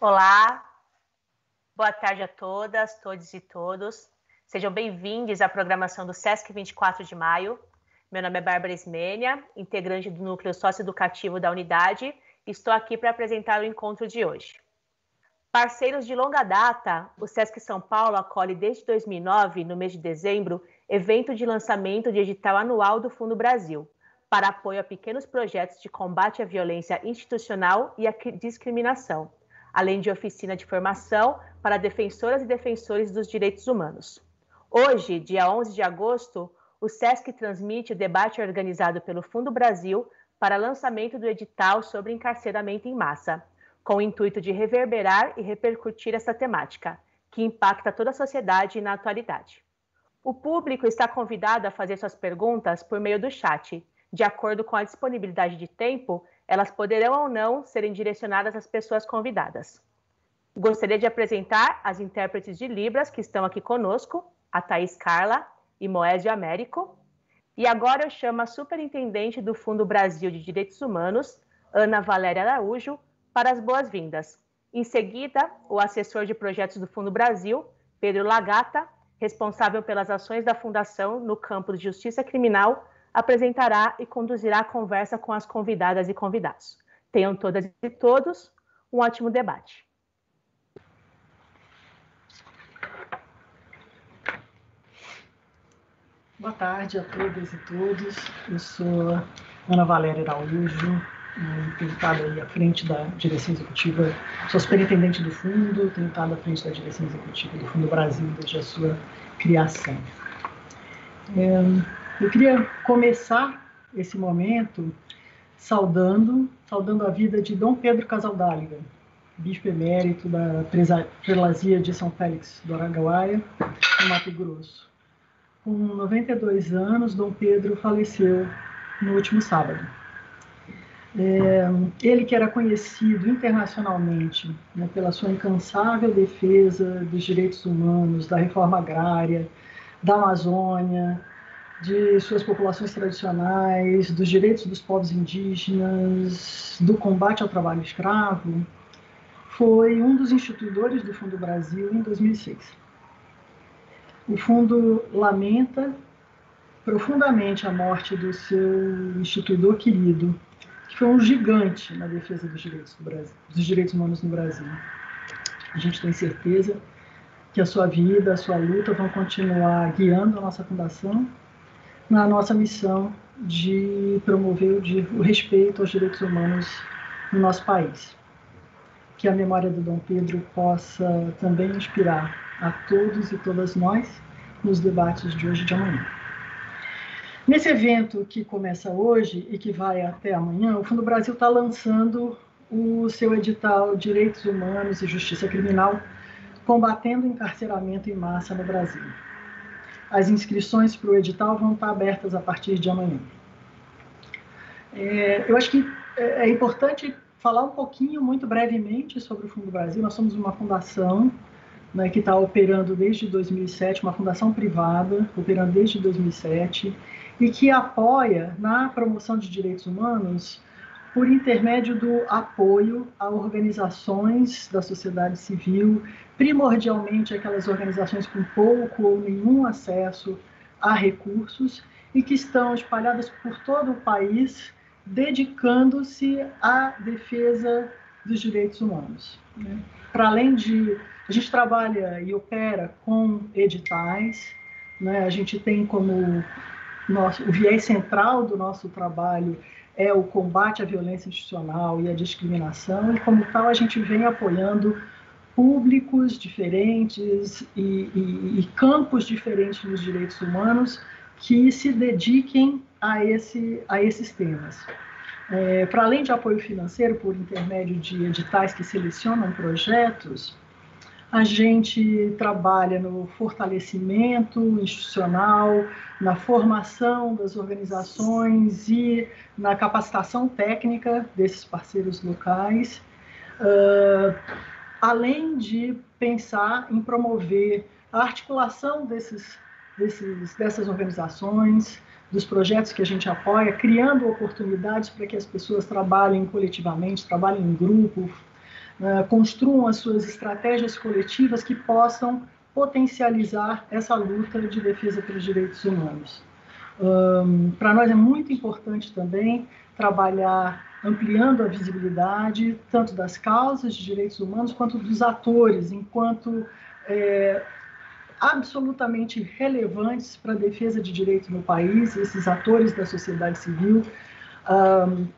Olá, boa tarde a todas, todos e todos. Sejam bem-vindos à programação do SESC 24 de maio. Meu nome é Bárbara Ismênia, integrante do Núcleo Socioeducativo da Unidade, e estou aqui para apresentar o encontro de hoje. Parceiros de longa data, o SESC São Paulo acolhe desde 2009, no mês de dezembro, evento de lançamento de edital anual do Fundo Brasil, para apoio a pequenos projetos de combate à violência institucional e à discriminação, além de oficina de formação para defensoras e defensores dos direitos humanos. Hoje, dia 11 de agosto, o SESC transmite o debate organizado pelo Fundo Brasil para lançamento do edital sobre encarceramento em massa, com o intuito de reverberar e repercutir essa temática, que impacta toda a sociedade na atualidade. O público está convidado a fazer suas perguntas por meio do chat. De acordo com a disponibilidade de tempo, elas poderão ou não serem direcionadas às pessoas convidadas. Gostaria de apresentar as intérpretes de Libras que estão aqui conosco, a Thaís Carla e Moésio Américo. E agora eu chamo a superintendente do Fundo Brasil de Direitos Humanos, Ana Valéria Araújo, para as boas-vindas. Em seguida, o assessor de projetos do Fundo Brasil, Pedro Lagata, responsável pelas ações da Fundação no campo de justiça criminal, apresentará e conduzirá a conversa com as convidadas e convidados. Tenham todas e todos um ótimo debate. Boa tarde a todas e todos. Eu sou Ana Valéria Araújo, tenho estado aí à frente da direção executiva, sou superintendente do Fundo, tenho estado à frente da direção executiva do Fundo Brasil desde a sua criação. Eu queria começar esse momento saudando a vida de Dom Pedro Casaldáliga, bispo emérito da prelazia de São Félix do Araguaia, no Mato Grosso. Com 92 anos, Dom Pedro faleceu no último sábado. Ele que era conhecido internacionalmente, né, pela sua incansável defesa dos direitos humanos, da reforma agrária, da Amazônia, de suas populações tradicionais, dos direitos dos povos indígenas, do combate ao trabalho escravo, foi um dos instituidores do Fundo Brasil em 2006. O Fundo lamenta profundamente a morte do seu instituidor querido, que foi um gigante na defesa dos direitos humanos no Brasil. A gente tem certeza que a sua vida, a sua luta vão continuar guiando a nossa fundação na nossa missão de promover o respeito aos direitos humanos no nosso país. Que a memória do Dom Pedro possa também inspirar a todos e todas nós nos debates de hoje e de amanhã. Nesse evento que começa hoje e que vai até amanhã, o Fundo Brasil está lançando o seu edital Direitos Humanos e Justiça Criminal, combatendo o encarceramento em massa no Brasil. As inscrições para o edital vão estar abertas a partir de amanhã. Eu acho que é importante falar um pouquinho, muito brevemente, sobre o Fundo Brasil. Nós somos uma fundação, né, que está operando desde 2007, uma fundação privada, operando desde 2007, e que apoia na promoção de direitos humanos por intermédio do apoio a organizações da sociedade civil, primordialmente aquelas organizações com pouco ou nenhum acesso a recursos e que estão espalhadas por todo o país, dedicando-se à defesa dos direitos humanos. Para além de... A gente trabalha e opera com editais, né? A gente tem como o viés central do nosso trabalho é o combate à violência institucional e à discriminação, e como tal a gente vem apoiando públicos diferentes e campos diferentes nos direitos humanos que se dediquem a esses temas. Para além de apoio financeiro por intermédio de editais que selecionam projetos, a gente trabalha no fortalecimento institucional, na formação das organizações e na capacitação técnica desses parceiros locais, além de pensar em promover a articulação dessas organizações, dos projetos que a gente apoia, criando oportunidades para que as pessoas trabalhem coletivamente, trabalhem em grupo, construam as suas estratégias coletivas que possam potencializar essa luta de defesa pelos direitos humanos. Para nós é muito importante também trabalhar ampliando a visibilidade tanto das causas de direitos humanos quanto dos atores, enquanto absolutamente relevantes para a defesa de direitos no país, esses atores da sociedade civil,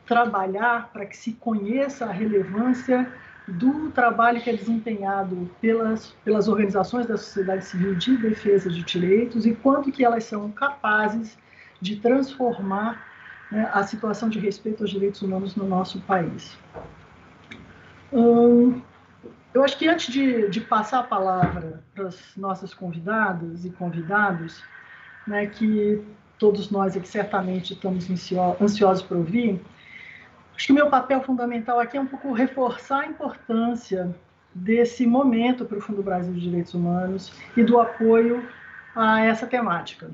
trabalhar para que se conheça a relevância do trabalho que é desempenhado pelas organizações da sociedade civil de defesa de direitos e quanto que elas são capazes de transformar, né, a situação de respeito aos direitos humanos no nosso país. Eu acho que antes de passar a palavra para as nossas convidadas e convidados, né, que todos nós aqui certamente estamos ansiosos por ouvir, acho que o meu papel fundamental aqui é um pouco reforçar a importância desse momento para o Fundo Brasil de Direitos Humanos e do apoio a essa temática.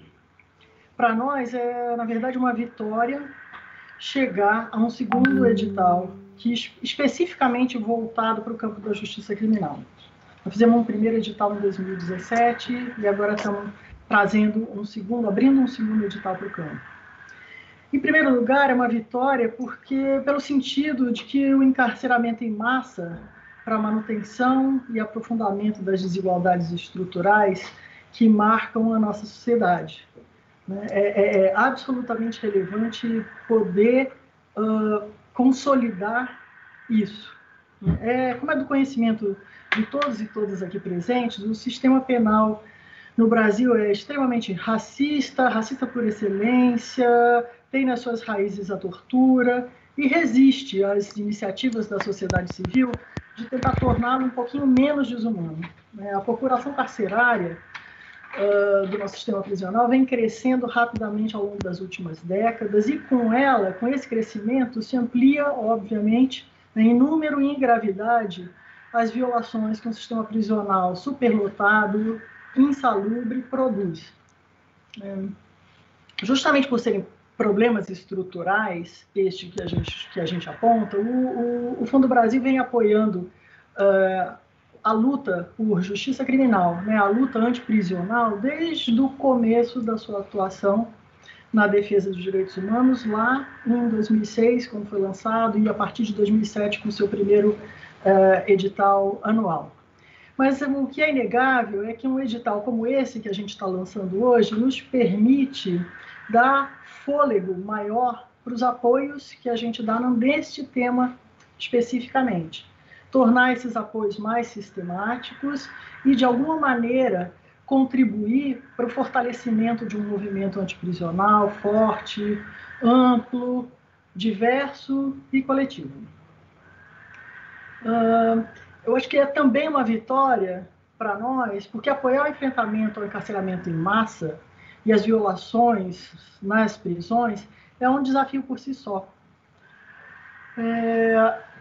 Para nós é, na verdade, uma vitória chegar a um segundo edital que especificamente voltado para o campo da justiça criminal. Nós fizemos um primeiro edital em 2017 e agora estamos trazendo abrindo um segundo edital para o campo. Em primeiro lugar, é uma vitória pelo sentido de que o encarceramento em massa para a manutenção e aprofundamento das desigualdades estruturais que marcam a nossa sociedade. É absolutamente relevante poder consolidar isso. Como é do conhecimento de todos e todas aqui presentes, o sistema penal no Brasil é extremamente racista por excelência, tem nas suas raízes a tortura e resiste às iniciativas da sociedade civil de tentar torná-lo um pouquinho menos desumano. A população carcerária do nosso sistema prisional vem crescendo rapidamente ao longo das últimas décadas e com esse crescimento, se amplia, obviamente, em número e em gravidade, as violações que um sistema prisional superlotado, insalubre, produz. Justamente por serem problemas estruturais, que a gente aponta, o Fundo Brasil vem apoiando a luta por justiça criminal, a luta antiprisional, desde o começo da sua atuação na defesa dos direitos humanos, lá em 2006, quando foi lançado, e a partir de 2007, com o seu primeiro edital anual. Mas o que é inegável é que um edital como esse que a gente está lançando hoje nos permite dar fôlego maior para os apoios que a gente dá neste tema especificamente. Tornar esses apoios mais sistemáticos e, de alguma maneira, contribuir para o fortalecimento de um movimento antiprisional forte, amplo, diverso e coletivo. Eu acho que é também uma vitória para nós, porque apoiar o enfrentamento ao encarceramento em massa e as violações nas prisões é um desafio por si só.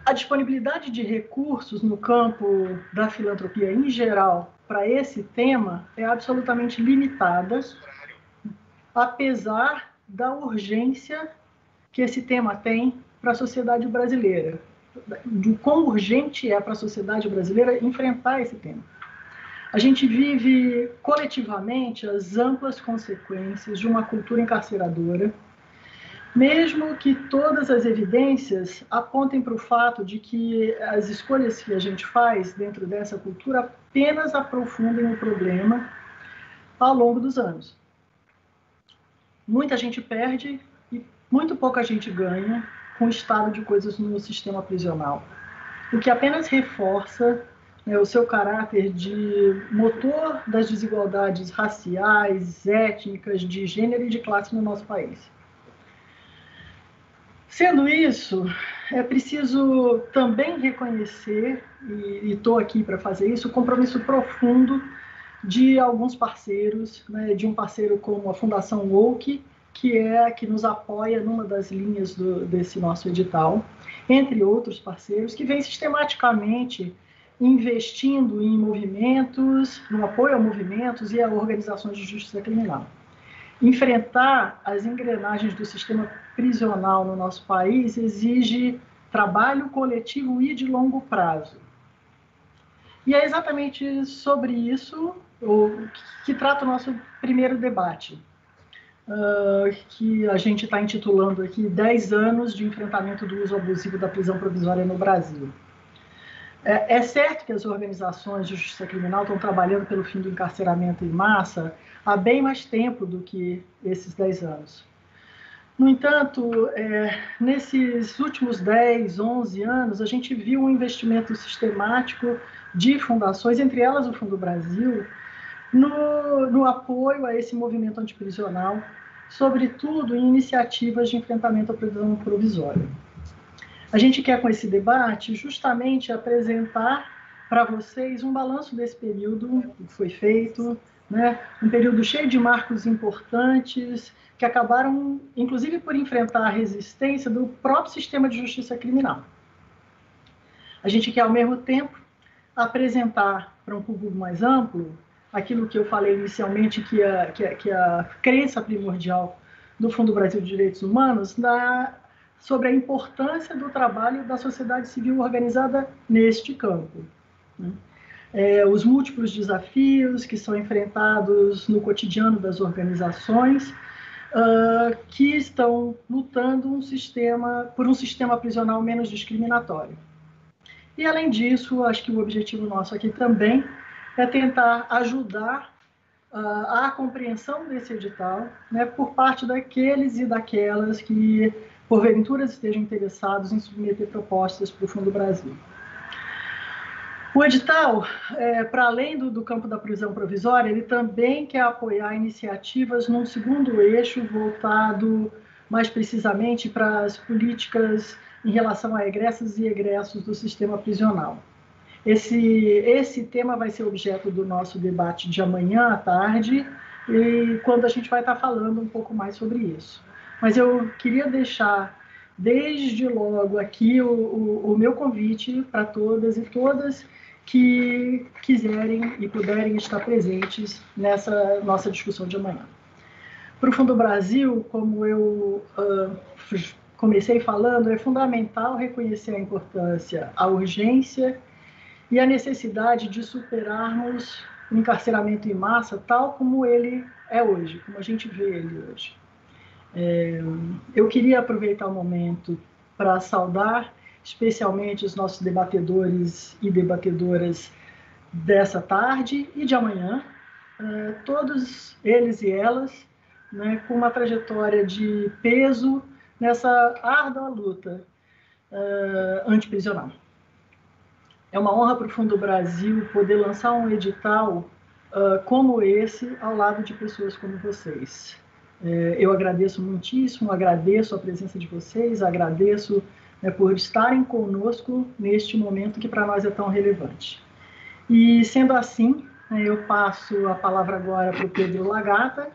A disponibilidade de recursos no campo da filantropia em geral para esse tema é absolutamente limitada, apesar da urgência que esse tema tem para a sociedade brasileira, do quão urgente é para a sociedade brasileira enfrentar esse tema. A gente vive coletivamente as amplas consequências de uma cultura encarceradora, mesmo que todas as evidências apontem para o fato de que as escolhas que a gente faz dentro dessa cultura apenas aprofundem o problema ao longo dos anos. Muita gente perde e muito pouca gente ganha com o estado de coisas no sistema prisional, o que apenas reforça o seu caráter de motor das desigualdades raciais, étnicas, de gênero e de classe no nosso país. Sendo isso, é preciso também reconhecer, e estou aqui para fazer isso, o compromisso profundo de alguns parceiros, de um parceiro como a Fundação Woke, que nos apoia numa das linhas desse nosso edital, entre outros parceiros, que vem sistematicamente investindo em movimentos, no apoio a movimentos e a organizações de justiça criminal. Enfrentar as engrenagens do sistema prisional no nosso país exige trabalho coletivo e de longo prazo. E é exatamente sobre isso que trata o nosso primeiro debate, que a gente está intitulando aqui 10 anos de enfrentamento do uso abusivo da prisão provisória no Brasil. É certo que as organizações de justiça criminal estão trabalhando pelo fim do encarceramento em massa há bem mais tempo do que esses 10 anos. No entanto, nesses últimos 10, 11 anos, a gente viu um investimento sistemático de fundações, entre elas o Fundo Brasil, no apoio a esse movimento antiprisional, sobretudo em iniciativas de enfrentamento à prisão provisória. A gente quer, com esse debate, justamente apresentar para vocês um balanço desse período que foi feito, né? Um período cheio de marcos importantes, que acabaram, inclusive, por enfrentar a resistência do próprio sistema de justiça criminal. A gente quer, ao mesmo tempo, apresentar para um público mais amplo aquilo que eu falei inicialmente, que a crença primordial do Fundo Brasil de Direitos Humanos sobre a importância do trabalho da sociedade civil organizada neste campo, né? Os múltiplos desafios que são enfrentados no cotidiano das organizações, que estão lutando por um sistema prisional menos discriminatório. E, além disso, acho que o objetivo nosso aqui também é tentar ajudar a compreensão desse edital, né, por parte daqueles e daquelas que, porventura, estejam interessados em submeter propostas para o Fundo Brasil. O edital, para além do campo da prisão provisória, ele também quer apoiar iniciativas num segundo eixo voltado mais precisamente para as políticas em relação a egressas e egressos do sistema prisional. Esse tema vai ser objeto do nosso debate de amanhã à tarde, e quando a gente vai estar falando um pouco mais sobre isso. Mas eu queria deixar, desde logo aqui, o meu convite para todas e todas que quiserem e puderem estar presentes nessa nossa discussão de amanhã. Para o Fundo Brasil, como eu comecei falando, é fundamental reconhecer a importância, a urgência e a necessidade de superarmos o encarceramento em massa tal como ele é hoje, como a gente vê ele hoje. Eu queria aproveitar o momento para saudar especialmente os nossos debatedores e debatedoras dessa tarde e de amanhã, todos eles e elas, né, com uma trajetória de peso nessa árdua luta antiprisional. É uma honra para o Fundo Brasil poder lançar um edital como esse ao lado de pessoas como vocês. Eu agradeço muitíssimo, agradeço a presença de vocês, agradeço por estarem conosco neste momento que para nós é tão relevante. E, sendo assim, eu passo a palavra agora para o Pedro Lagata,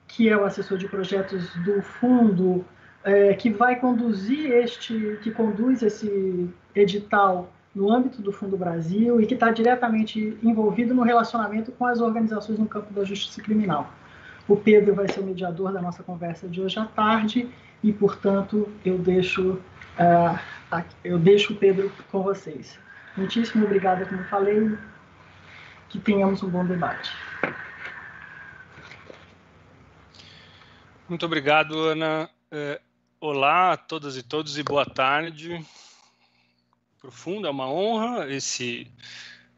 que é o assessor de projetos do Fundo, que conduz esse edital no âmbito do Fundo Brasil e que está diretamente envolvido no relacionamento com as organizações no campo da justiça criminal. O Pedro vai ser o mediador da nossa conversa de hoje à tarde e, portanto, eu deixo o Pedro com vocês. Muitíssimo obrigada, como falei, que tenhamos um bom debate. Muito obrigado, Ana. Olá a todas e todos e boa tarde. Profundo, é uma honra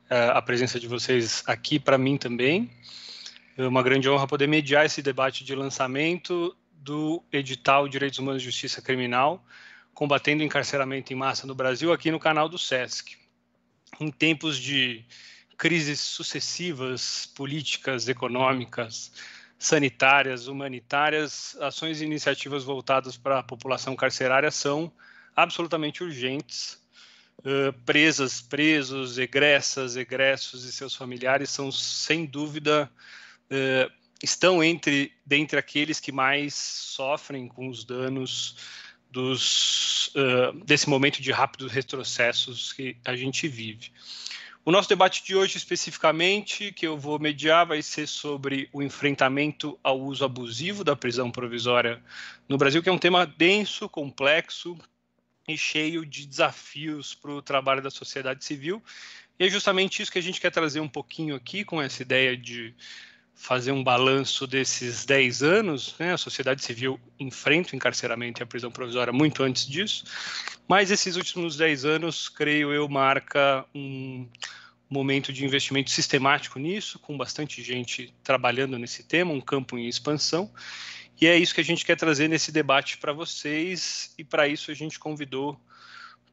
a presença de vocês aqui para mim também. É uma grande honra poder mediar esse debate de lançamento do edital Direitos Humanos e Justiça Criminal, combatendo o encarceramento em massa no Brasil, aqui no canal do SESC. Em tempos de crises sucessivas, políticas, econômicas, sanitárias, humanitárias, ações e iniciativas voltadas para a população carcerária são absolutamente urgentes. Presos, egressos e seus familiares são, sem dúvida, estão dentre aqueles que mais sofrem com os danos desse momento de rápidos retrocessos que a gente vive. O nosso debate de hoje, especificamente, que eu vou mediar, vai ser sobre o enfrentamento ao uso abusivo da prisão provisória no Brasil, que é um tema denso, complexo e cheio de desafios para o trabalho da sociedade civil. E é justamente isso que a gente quer trazer um pouquinho aqui, com essa ideia de fazer um balanço desses 10 anos, né? A sociedade civil enfrenta o encarceramento e a prisão provisória muito antes disso, mas esses últimos 10 anos, creio eu, marca um momento de investimento sistemático nisso, com bastante gente trabalhando nesse tema, um campo em expansão, e é isso que a gente quer trazer nesse debate para vocês, e para isso a gente convidou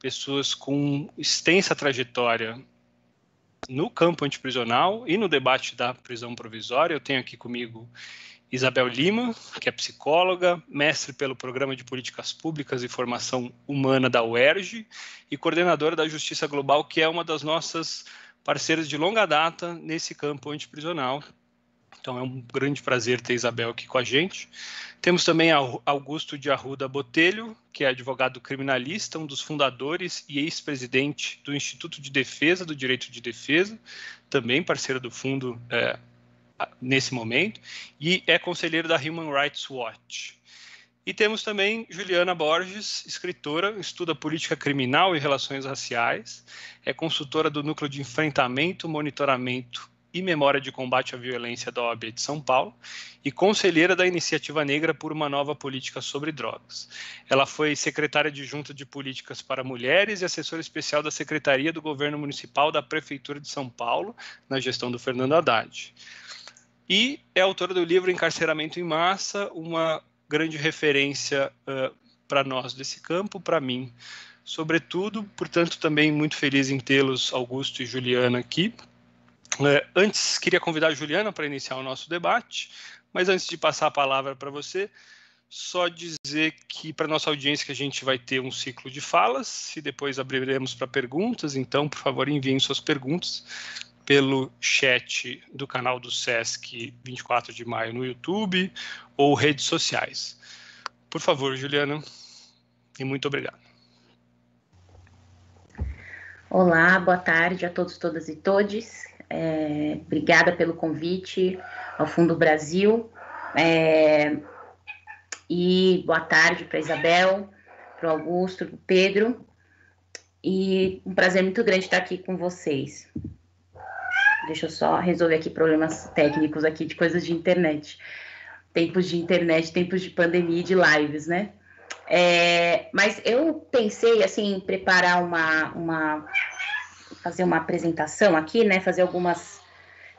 pessoas com extensa trajetória no campo antiprisional e no debate da prisão provisória. Eu tenho aqui comigo Isabel Lima, que é psicóloga, mestre pelo Programa de Políticas Públicas e Formação Humana da UERJ e coordenadora da Justiça Global, que é uma das nossas parceiras de longa data nesse campo antiprisional. Então é um grande prazer ter Isabel aqui com a gente. Temos também Augusto de Arruda Botelho, que é advogado criminalista, um dos fundadores e ex-presidente do Instituto de Defesa do Direito de Defesa, também parceiro do fundo nesse momento, e é conselheiro da Human Rights Watch. E temos também Juliana Borges, escritora, estuda política criminal e relações raciais, é consultora do Núcleo de Enfrentamento, Monitoramento e Memória de Combate à Violência da OAB de São Paulo e conselheira da Iniciativa Negra por uma Nova Política sobre Drogas. Ela foi secretária adjunta de Políticas para Mulheres e assessora especial da Secretaria do Governo Municipal da Prefeitura de São Paulo, na gestão do Fernando Haddad. E é autora do livro Encarceramento em Massa, uma grande referência para nós desse campo, para mim, sobretudo. Portanto, também muito feliz em tê-los, Augusto e Juliana, aqui. Antes, queria convidar a Juliana para iniciar o nosso debate, mas antes de passar a palavra para você, só dizer que para a nossa audiência que a gente vai ter um ciclo de falas e depois abriremos para perguntas, então, por favor, enviem suas perguntas pelo chat do canal do SESC 24 de maio no YouTube ou redes sociais. Por favor, Juliana, e muito obrigado. Olá, boa tarde a todos, todas e todes. Obrigada pelo convite ao Fundo Brasil. E boa tarde para a Isabel, para o Augusto, para o Pedro. E um prazer muito grande estar aqui com vocês. Deixa eu só resolver aqui problemas técnicos aqui de coisas de internet. Tempos de internet, tempos de pandemia e de lives, né? Mas eu pensei, assim, em preparar fazer uma apresentação aqui, né? Fazer algumas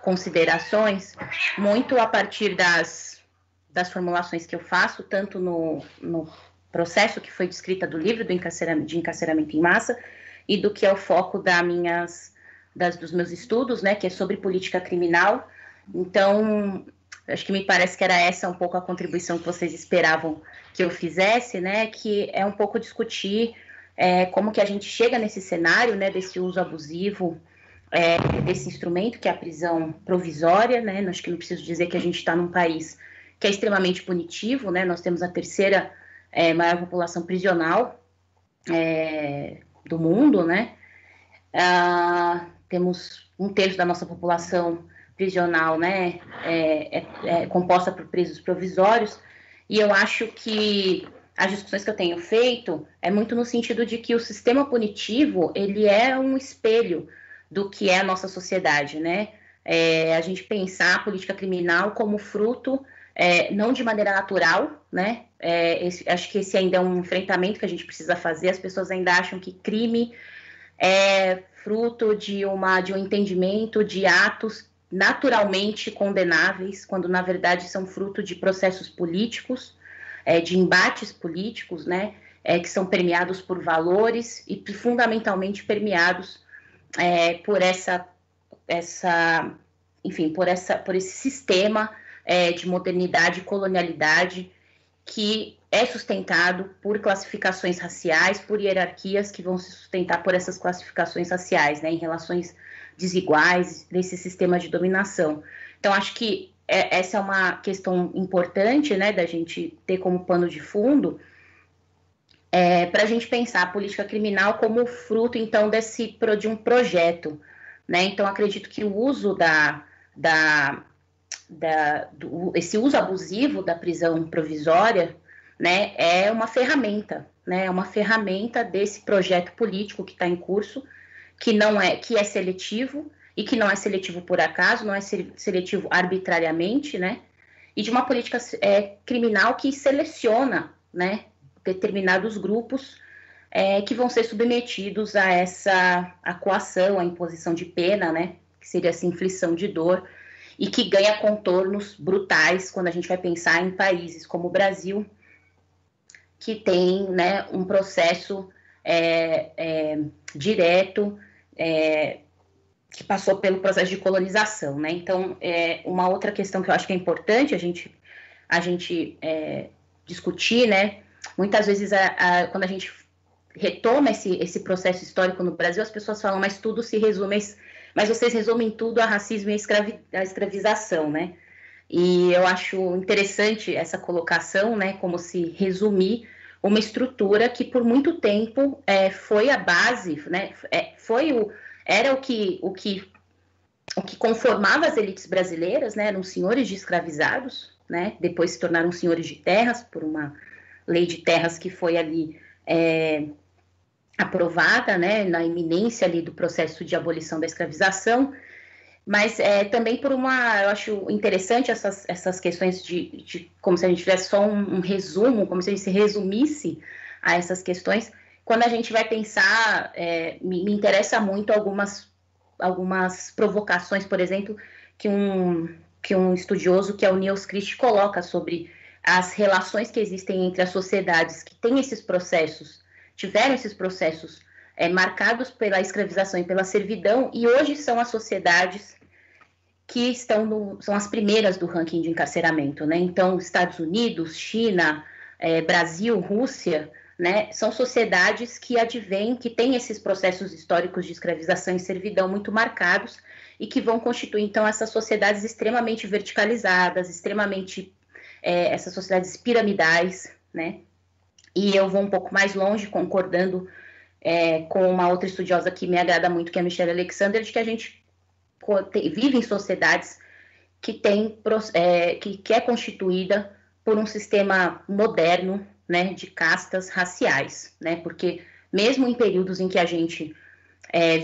considerações, muito a partir das formulações que eu faço, tanto no processo que foi descrita do livro de encarceramento em massa e do que é o foco dos meus estudos, né? Que é sobre política criminal. Então, acho que me parece que era essa um pouco a contribuição que vocês esperavam que eu fizesse, né? Que é um pouco discutir como que a gente chega nesse cenário, né, desse uso abusivo desse instrumento que é a prisão provisória, né? Acho que não preciso dizer que a gente está num país que é extremamente punitivo, né? Nós temos a terceira maior população prisional do mundo, né? Temos 1/3 da nossa população prisional, né? Composta por presos provisórios, e eu acho que as discussões que eu tenho feito é muito no sentido de que o sistema punitivo, ele é um espelho do que é a nossa sociedade, né? A gente pensar a política criminal como fruto, não de maneira natural, né? Acho que esse ainda é um enfrentamento que a gente precisa fazer. As pessoas ainda acham que crime é fruto de um entendimento de atos naturalmente condenáveis, quando na verdade são fruto de processos políticos, de embates políticos, né, que são permeados por valores e fundamentalmente permeados por esse sistema de modernidade e colonialidade que é sustentado por classificações raciais, por hierarquias que vão se sustentar por essas classificações raciais, né, em relações desiguais desse sistema de dominação. Então, acho que essa é uma questão importante, né, da gente ter como pano de fundo, para a gente pensar a política criminal como fruto, então, de um projeto, né? Então, acredito que o uso esse uso abusivo da prisão provisória, né, é uma ferramenta, né, desse projeto político que está em curso, que é seletivo, e que não é seletivo por acaso, não é seletivo arbitrariamente, né? E de uma política criminal que seleciona, né, determinados grupos que vão ser submetidos a essa coação, a imposição de pena, né, que seria essa inflição de dor, e que ganha contornos brutais quando a gente vai pensar em países como o Brasil, que tem, né, um processo direto, que passou pelo processo de colonização, né? Então, uma outra questão que eu acho que é importante a gente discutir, né? Muitas vezes, quando a gente retoma esse processo histórico no Brasil, as pessoas falam, mas tudo se resume, mas vocês resumem tudo a racismo e a escravização, né? E eu acho interessante essa colocação, né? Como se resumir uma estrutura que por muito tempo foi a base, né? Era o que conformava as elites brasileiras, né? Eram senhores de escravizados, né? Depois se tornaram senhores de terras por uma lei de terras que foi ali aprovada, né? Na iminência ali do processo de abolição da escravização, mas também por eu acho interessante essas questões de como se a gente tivesse só um resumo, como se a gente se resumisse a essas questões. Quando a gente vai pensar, me interessa muito algumas provocações, por exemplo, que um estudioso, que é o Niels Christ, coloca sobre as relações que existem entre as sociedades que têm tiveram esses processos marcados pela escravização e pela servidão, e hoje são as sociedades que são as primeiras do ranking de encarceramento, né? Então, Estados Unidos, China, Brasil, Rússia, né, são sociedades que têm esses processos históricos de escravização e servidão muito marcados e que vão constituir, então, essas sociedades extremamente verticalizadas, essas sociedades piramidais, né? E eu vou um pouco mais longe, concordando com uma outra estudiosa que me agrada muito, que é a Michelle Alexander, de que a gente vive em sociedades que é constituída por um sistema moderno, né, de castas raciais, né, porque mesmo em períodos em que a gente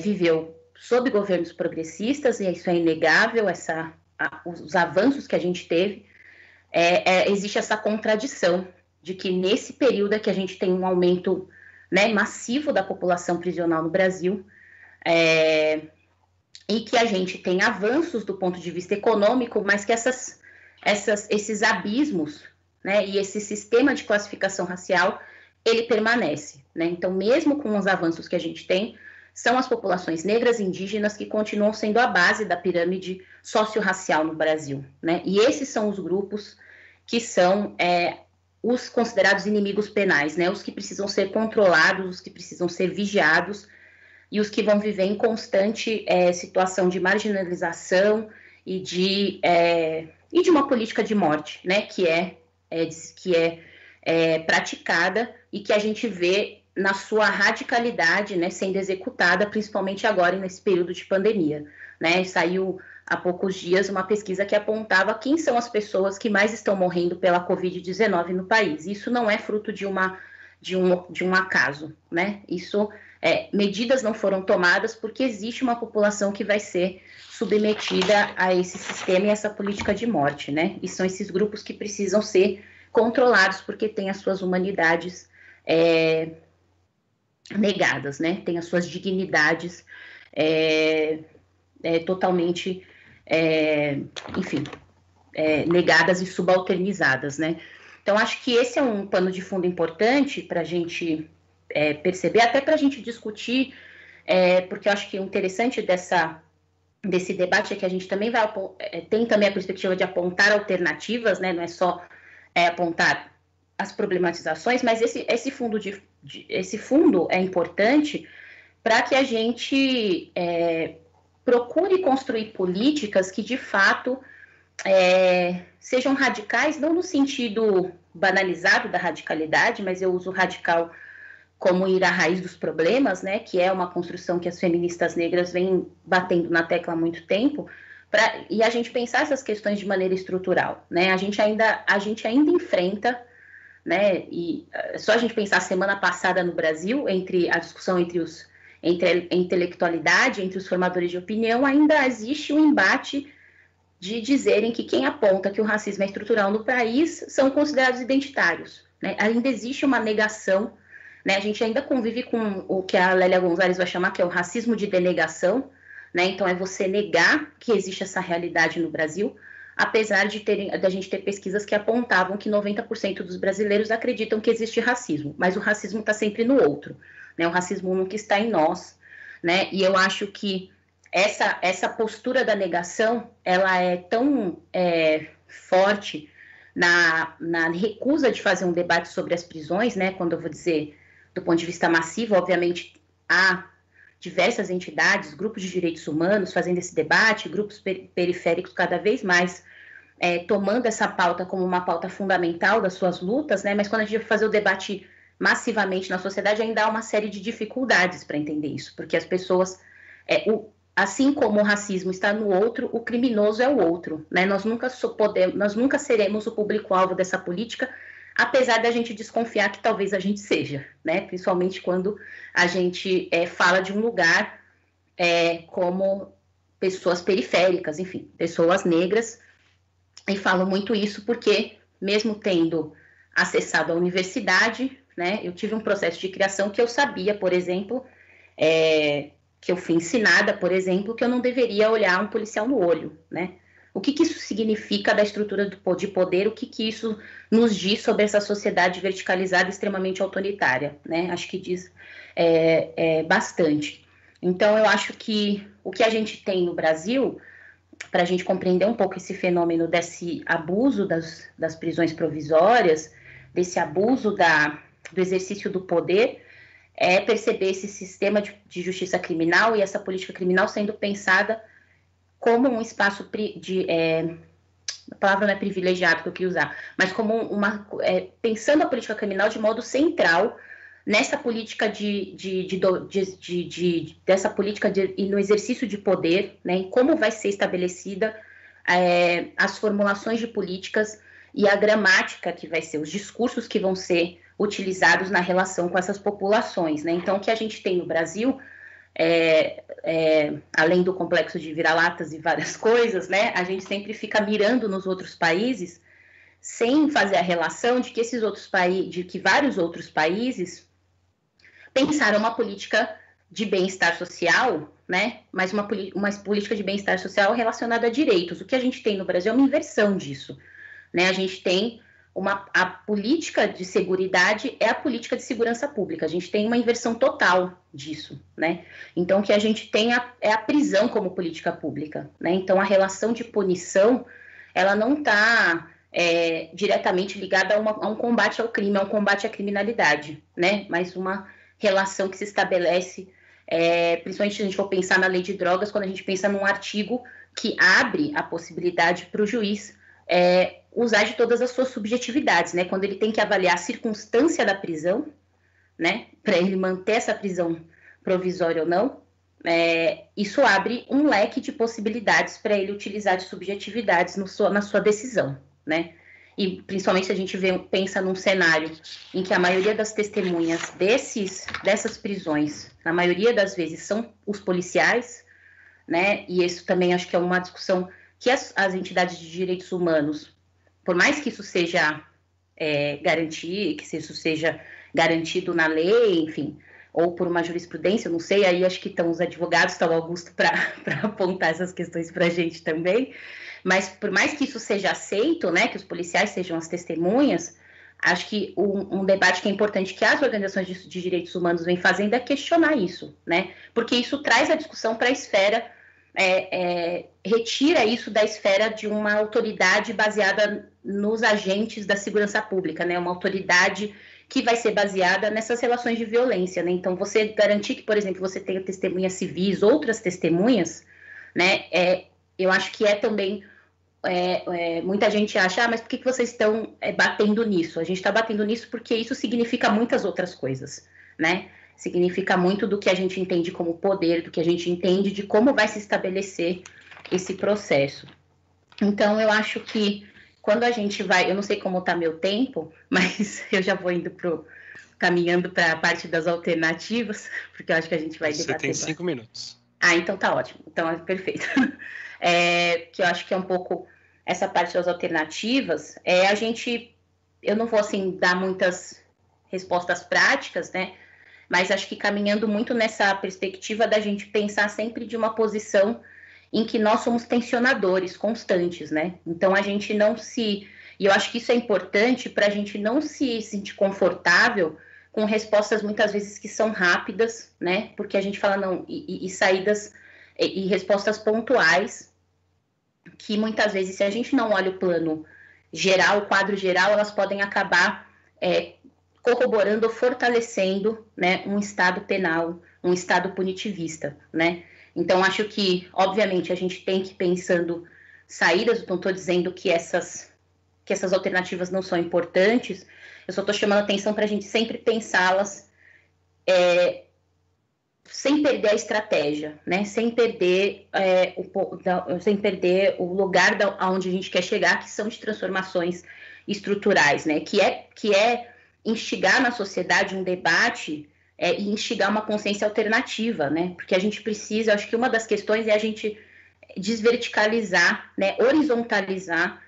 viveu sob governos progressistas, e isso é inegável, os avanços que a gente teve, existe essa contradição de que nesse período é que a gente tem um aumento, né, massivo da população prisional no Brasil, e que a gente tem avanços do ponto de vista econômico, mas que esses abismos, né, e esse sistema de classificação racial, ele permanece, né? Então, mesmo com os avanços que a gente tem, são as populações negras e indígenas que continuam sendo a base da pirâmide socio-racial no Brasil, né? E esses são os grupos que são os considerados inimigos penais, né? Os que precisam ser controlados, os que precisam ser vigiados, e os que vão viver em constante situação de marginalização e de uma política de morte, né, que é praticada e que a gente vê na sua radicalidade, né, sendo executada, principalmente agora nesse período de pandemia, né? Saiu há poucos dias uma pesquisa que apontava quem são as pessoas que mais estão morrendo pela Covid-19 no país. Isso não é fruto de um acaso, né? Isso medidas não foram tomadas porque existe uma população que vai ser submetida a esse sistema e essa política de morte, né? E são esses grupos que precisam ser controlados porque têm as suas humanidades negadas, né? Têm as suas dignidades totalmente, negadas e subalternizadas, né? Então, acho que esse é um pano de fundo importante para a gente perceber, até para a gente discutir, porque eu acho que o interessante desse debate é que a gente também tem também a perspectiva de apontar alternativas, né? Não é só apontar as problematizações, mas esse fundo é importante para que a gente procure construir políticas que, de fato, sejam radicais, não no sentido banalizado da radicalidade, mas eu uso radical como ir à raiz dos problemas, né, que é uma construção que as feministas negras vêm batendo na tecla há muito tempo, e a gente pensar essas questões de maneira estrutural, né? A gente ainda enfrenta, né, e só a gente pensar a semana passada no Brasil, a discussão entre entre a intelectualidade, entre os formadores de opinião, ainda existe um embate de dizerem que quem aponta que o racismo é estrutural no país são considerados identitários, né? Ainda existe uma negação, né? A gente ainda convive com o que a Lélia Gonzalez vai chamar que é o racismo de denegação, né? Então é você negar que existe essa realidade no Brasil, apesar de a gente ter pesquisas que apontavam que 90% dos brasileiros acreditam que existe racismo, mas o racismo está sempre no outro, né? O racismo nunca está em nós, né? E eu acho que essa postura da negação, ela é tão forte na recusa de fazer um debate sobre as prisões, né? Quando eu vou dizer do ponto de vista massivo, obviamente há diversas entidades, grupos de direitos humanos fazendo esse debate, grupos periféricos cada vez mais tomando essa pauta como uma pauta fundamental das suas lutas, né? Mas quando a gente vai fazer o debate massivamente na sociedade, ainda há uma série de dificuldades para entender isso, porque as pessoas... assim como o racismo está no outro, o criminoso é o outro, né? Nós nunca seremos o público-alvo dessa política, apesar da gente desconfiar que talvez a gente seja, né? Principalmente quando a gente fala de um lugar como pessoas periféricas, enfim, pessoas negras, e falo muito isso porque, mesmo tendo acessado a universidade, né? Eu tive um processo de criação que eu sabia, por exemplo, que eu fui ensinada, por exemplo, que eu não deveria olhar um policial no olho, né? O que isso significa da estrutura de poder, o que isso nos diz sobre essa sociedade verticalizada extremamente autoritária, né? Acho que diz bastante. Então, eu acho que o que a gente tem no Brasil, para a gente compreender um pouco esse fenômeno desse abuso das prisões provisórias, desse abuso do exercício do poder, é perceber esse sistema de justiça criminal e essa política criminal sendo pensada como um espaço a palavra não é privilegiado que eu queria usar, mas como pensando a política criminal de modo central nessa política dessa política e no exercício de poder, né, e como vai ser estabelecida as formulações de políticas e a gramática que vai ser, os discursos que vão ser utilizados na relação com essas populações, né? Então, o que a gente tem no Brasil, além do complexo de vira-latas e várias coisas, né? A gente sempre fica mirando nos outros países, sem fazer a relação de que vários outros países pensaram uma política de bem-estar social, né? Mas uma política de bem-estar social relacionada a direitos. O que a gente tem no Brasil é uma inversão disso, né? A gente tem a política de seguridade é a política de segurança pública. A gente tem uma inversão total disso, né? Então, o que a gente tem é a prisão como política pública, né? Então, a relação de punição, ela não está diretamente ligada a um combate ao crime, a um combate à criminalidade, né? Mas uma relação que se estabelece, principalmente se a gente for pensar na lei de drogas, quando a gente pensa num artigo que abre a possibilidade para o juiz usar de todas as suas subjetividades, né? Quando ele tem que avaliar a circunstância da prisão, né? Para ele manter essa prisão provisória ou não, isso abre um leque de possibilidades para ele utilizar de subjetividades na sua decisão, né? E principalmente se a gente pensa num cenário em que a maioria das testemunhas dessas prisões, na maioria das vezes, são os policiais, né? E isso também acho que é uma discussão que as entidades de direitos humanos, por mais que isso seja garantido na lei, enfim, ou por uma jurisprudência, não sei, aí acho que estão os advogados, está o Augusto para apontar essas questões para a gente também, mas por mais que isso seja aceito, né, que os policiais sejam as testemunhas, acho que um debate que é importante que as organizações de direitos humanos vêm fazendo é questionar isso, né, porque isso traz a discussão para a esfera, retira isso da esfera de uma autoridade baseada nos agentes da segurança pública, né, uma autoridade que vai ser baseada nessas relações de violência, né? Então, você garantir que, por exemplo, você tenha testemunhas civis, outras testemunhas, né? Eu acho que também... muita gente acha, mas por que vocês estão batendo nisso? A gente está batendo nisso porque isso significa muitas outras coisas, né? Significa muito do que a gente entende como poder, do que a gente entende de como vai se estabelecer esse processo. Então, eu acho que quando a gente vai... Eu não sei como está meu tempo, mas eu já vou indo caminhando para a parte das alternativas, porque eu acho que a gente vai debater. Você tem 5 minutos. Ah, então tá ótimo. Então é perfeito. Que eu acho que é um pouco essa parte das alternativas. Eu não vou assim dar muitas respostas práticas, né? Mas acho que caminhando muito nessa perspectiva da gente pensar sempre de uma posição em que nós somos tensionadores constantes, né? Então a gente não se... E eu acho que isso é importante para a gente não se sentir confortável com respostas muitas vezes que são rápidas, né? Porque a gente fala não, e saídas e respostas pontuais, que muitas vezes, se a gente não olha o plano geral, o quadro geral, elas podem acabar corroborando ou fortalecendo, né, um Estado penal, um Estado punitivista, né? Então, acho que, obviamente, a gente tem que ir pensando saídas, não estou dizendo que essas alternativas não são importantes, eu só estou chamando a atenção para a gente sempre pensá-las sem perder a estratégia, né? Sem perder o lugar aonde a gente quer chegar, que são de transformações estruturais, né? Que é instigar na sociedade um debate e instigar uma consciência alternativa, né? Porque a gente precisa, acho que uma das questões é a gente desverticalizar, né? Horizontalizar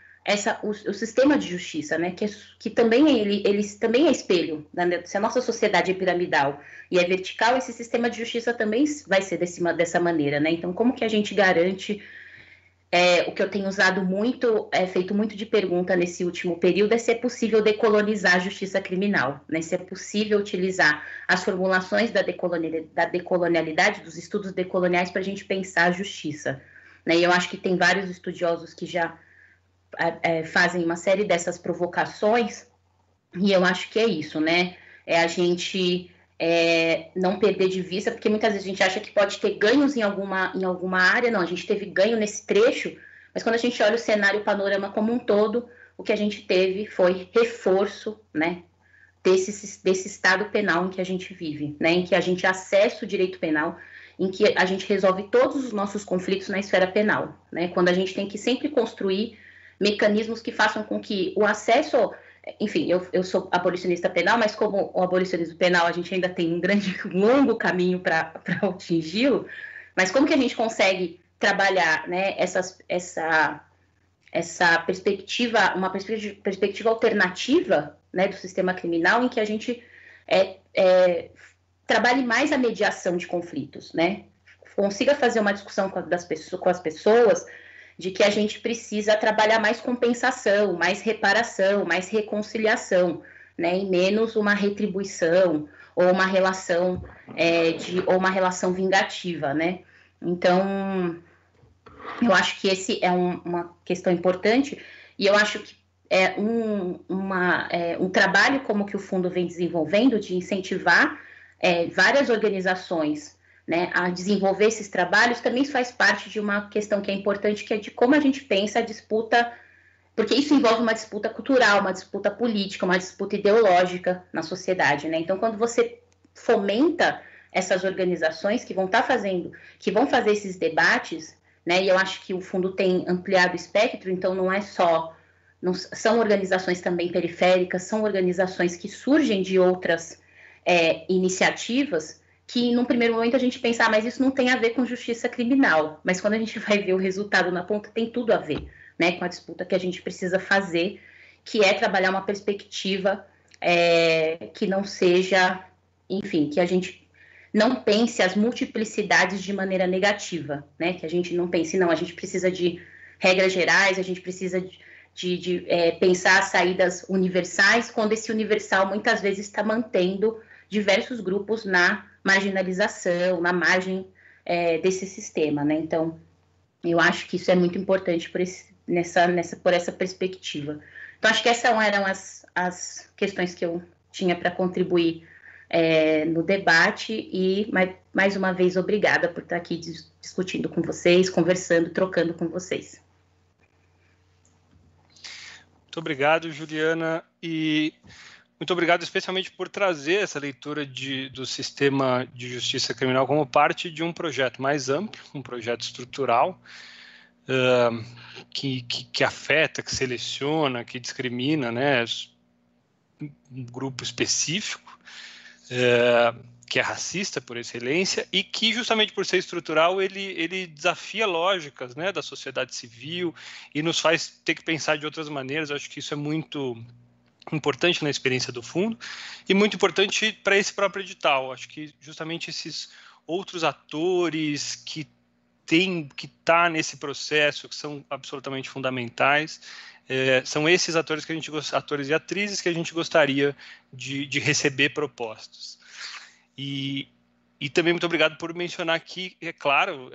o sistema de justiça, né, que também ele também é espelho, né? Se a nossa sociedade é piramidal e é vertical, esse sistema de justiça também vai ser dessa maneira, né? Então, como que a gente garante o que eu tenho usado muito, feito muito de pergunta nesse último período, é se é possível decolonizar a justiça criminal, né? Se é possível utilizar as formulações da decolonialidade, dos estudos decoloniais, para a gente pensar a justiça, né? E eu acho que tem vários estudiosos que já fazem uma série dessas provocações, e eu acho que é isso, né? A gente não perder de vista, porque muitas vezes a gente acha que pode ter ganhos em alguma área, não, a gente teve ganho nesse trecho, mas quando a gente olha o cenário, o panorama como um todo, o que a gente teve foi reforço, né, desse estado penal em que a gente vive, né, em que a gente acessa o direito penal, em que a gente resolve todos os nossos conflitos na esfera penal, né, quando a gente tem que sempre construir mecanismos que façam com que o acesso... Enfim, eu sou abolicionista penal, mas como o abolicionismo penal a gente ainda tem um longo caminho para atingi-lo, mas como que a gente consegue trabalhar, né, essa perspectiva, uma perspectiva alternativa, né, do sistema criminal, em que a gente trabalhe mais a mediação de conflitos, né, consiga fazer uma discussão com as pessoas de que a gente precisa trabalhar mais compensação, mais reparação, mais reconciliação, né, e menos uma retribuição ou uma relação ou uma relação vingativa, né? Então, eu acho que esse é uma questão importante, e eu acho que um trabalho como que o fundo vem desenvolvendo de incentivar várias organizações, né, a desenvolver esses trabalhos, também faz parte de uma questão que é importante, que é de como a gente pensa a disputa, porque isso envolve uma disputa cultural, uma disputa política, uma disputa ideológica na sociedade, né? Então, quando você fomenta essas organizações que vão fazer esses debates, né, e eu acho que o fundo tem ampliado o espectro, então não são organizações também periféricas, são organizações que surgem de outras iniciativas, que num primeiro momento a gente pensa, mas isso não tem a ver com justiça criminal, mas quando a gente vai ver o resultado na ponta, tem tudo a ver, né, com a disputa que a gente precisa fazer, que é trabalhar uma perspectiva que não seja, enfim, que a gente não pense as multiplicidades de maneira negativa, né, que a gente não pense, não, a gente precisa de regras gerais, a gente precisa de pensar saídas universais, quando esse universal muitas vezes está mantendo diversos grupos na marginalização, na margem desse sistema, né? Então, eu acho que isso é muito importante por essa perspectiva. Então, acho que essas eram as questões que eu tinha para contribuir no debate, e mais uma vez, obrigada por estar aqui discutindo com vocês, conversando, trocando com vocês. Muito obrigado, Juliana, e muito obrigado especialmente por trazer essa leitura do sistema de justiça criminal como parte de um projeto mais amplo, um projeto estrutural, que afeta, que seleciona, que discrimina, né, um grupo específico, que é racista por excelência e que, justamente por ser estrutural, ele desafia lógicas, né, da sociedade civil e nos faz ter que pensar de outras maneiras. Eu acho que isso é muito importante na experiência do fundo e muito importante para esse próprio edital. Acho que justamente esses outros atores que tá nesse processo, que são absolutamente fundamentais, são esses atores atores e atrizes que a gente gostaria de receber propostas. E também muito obrigado por mencionar que, é claro,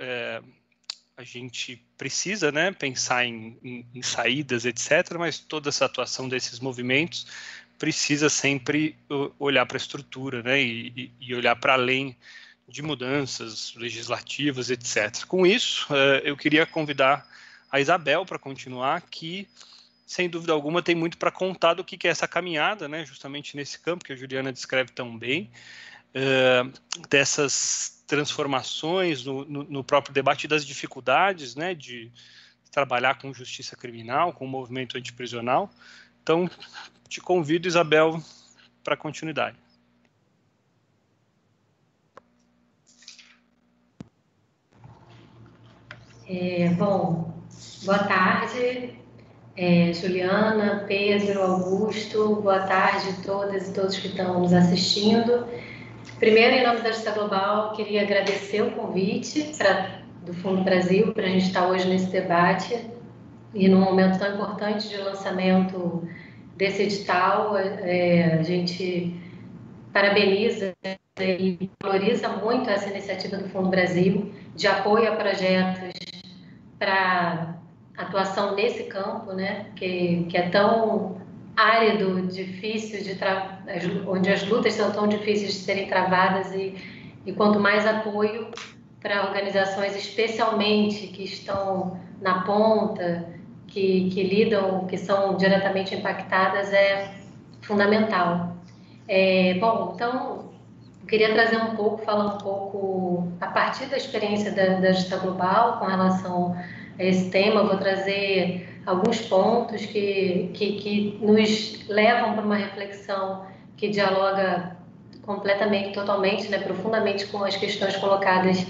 a gente precisa, né, pensar em saídas, etc., mas toda essa atuação desses movimentos precisa sempre olhar para a estrutura, né, e olhar para além de mudanças legislativas, etc. Com isso, eu queria convidar a Isabel para continuar, que, sem dúvida alguma, tem muito para contar do que é essa caminhada, né, justamente nesse campo que a Juliana descreve tão bem, dessas transformações no próprio debate das dificuldades, né, de trabalhar com justiça criminal, com o movimento antiprisional. Então, te convido, Isabel, para a continuidade. Bom, boa tarde, Juliana, Pedro, Augusto, boa tarde a todas e todos que estão nos assistindo. Primeiro, em nome da Justiça Global, queria agradecer o convite do Fundo Brasil para a gente estar hoje nesse debate e num momento tão importante de lançamento desse edital. A gente parabeniza e valoriza muito essa iniciativa do Fundo Brasil de apoio a projetos para atuação nesse campo, né, que é tão árido, difícil onde as lutas são tão difíceis de serem travadas e quanto mais apoio para organizações, especialmente que estão na ponta, que lidam, que são diretamente impactadas, é fundamental. Bom, então, eu queria falar um pouco, a partir da experiência da Justiça Global com relação a esse tema. Eu vou trazer alguns pontos que nos levam para uma reflexão que dialoga completamente, totalmente, né, profundamente com as questões colocadas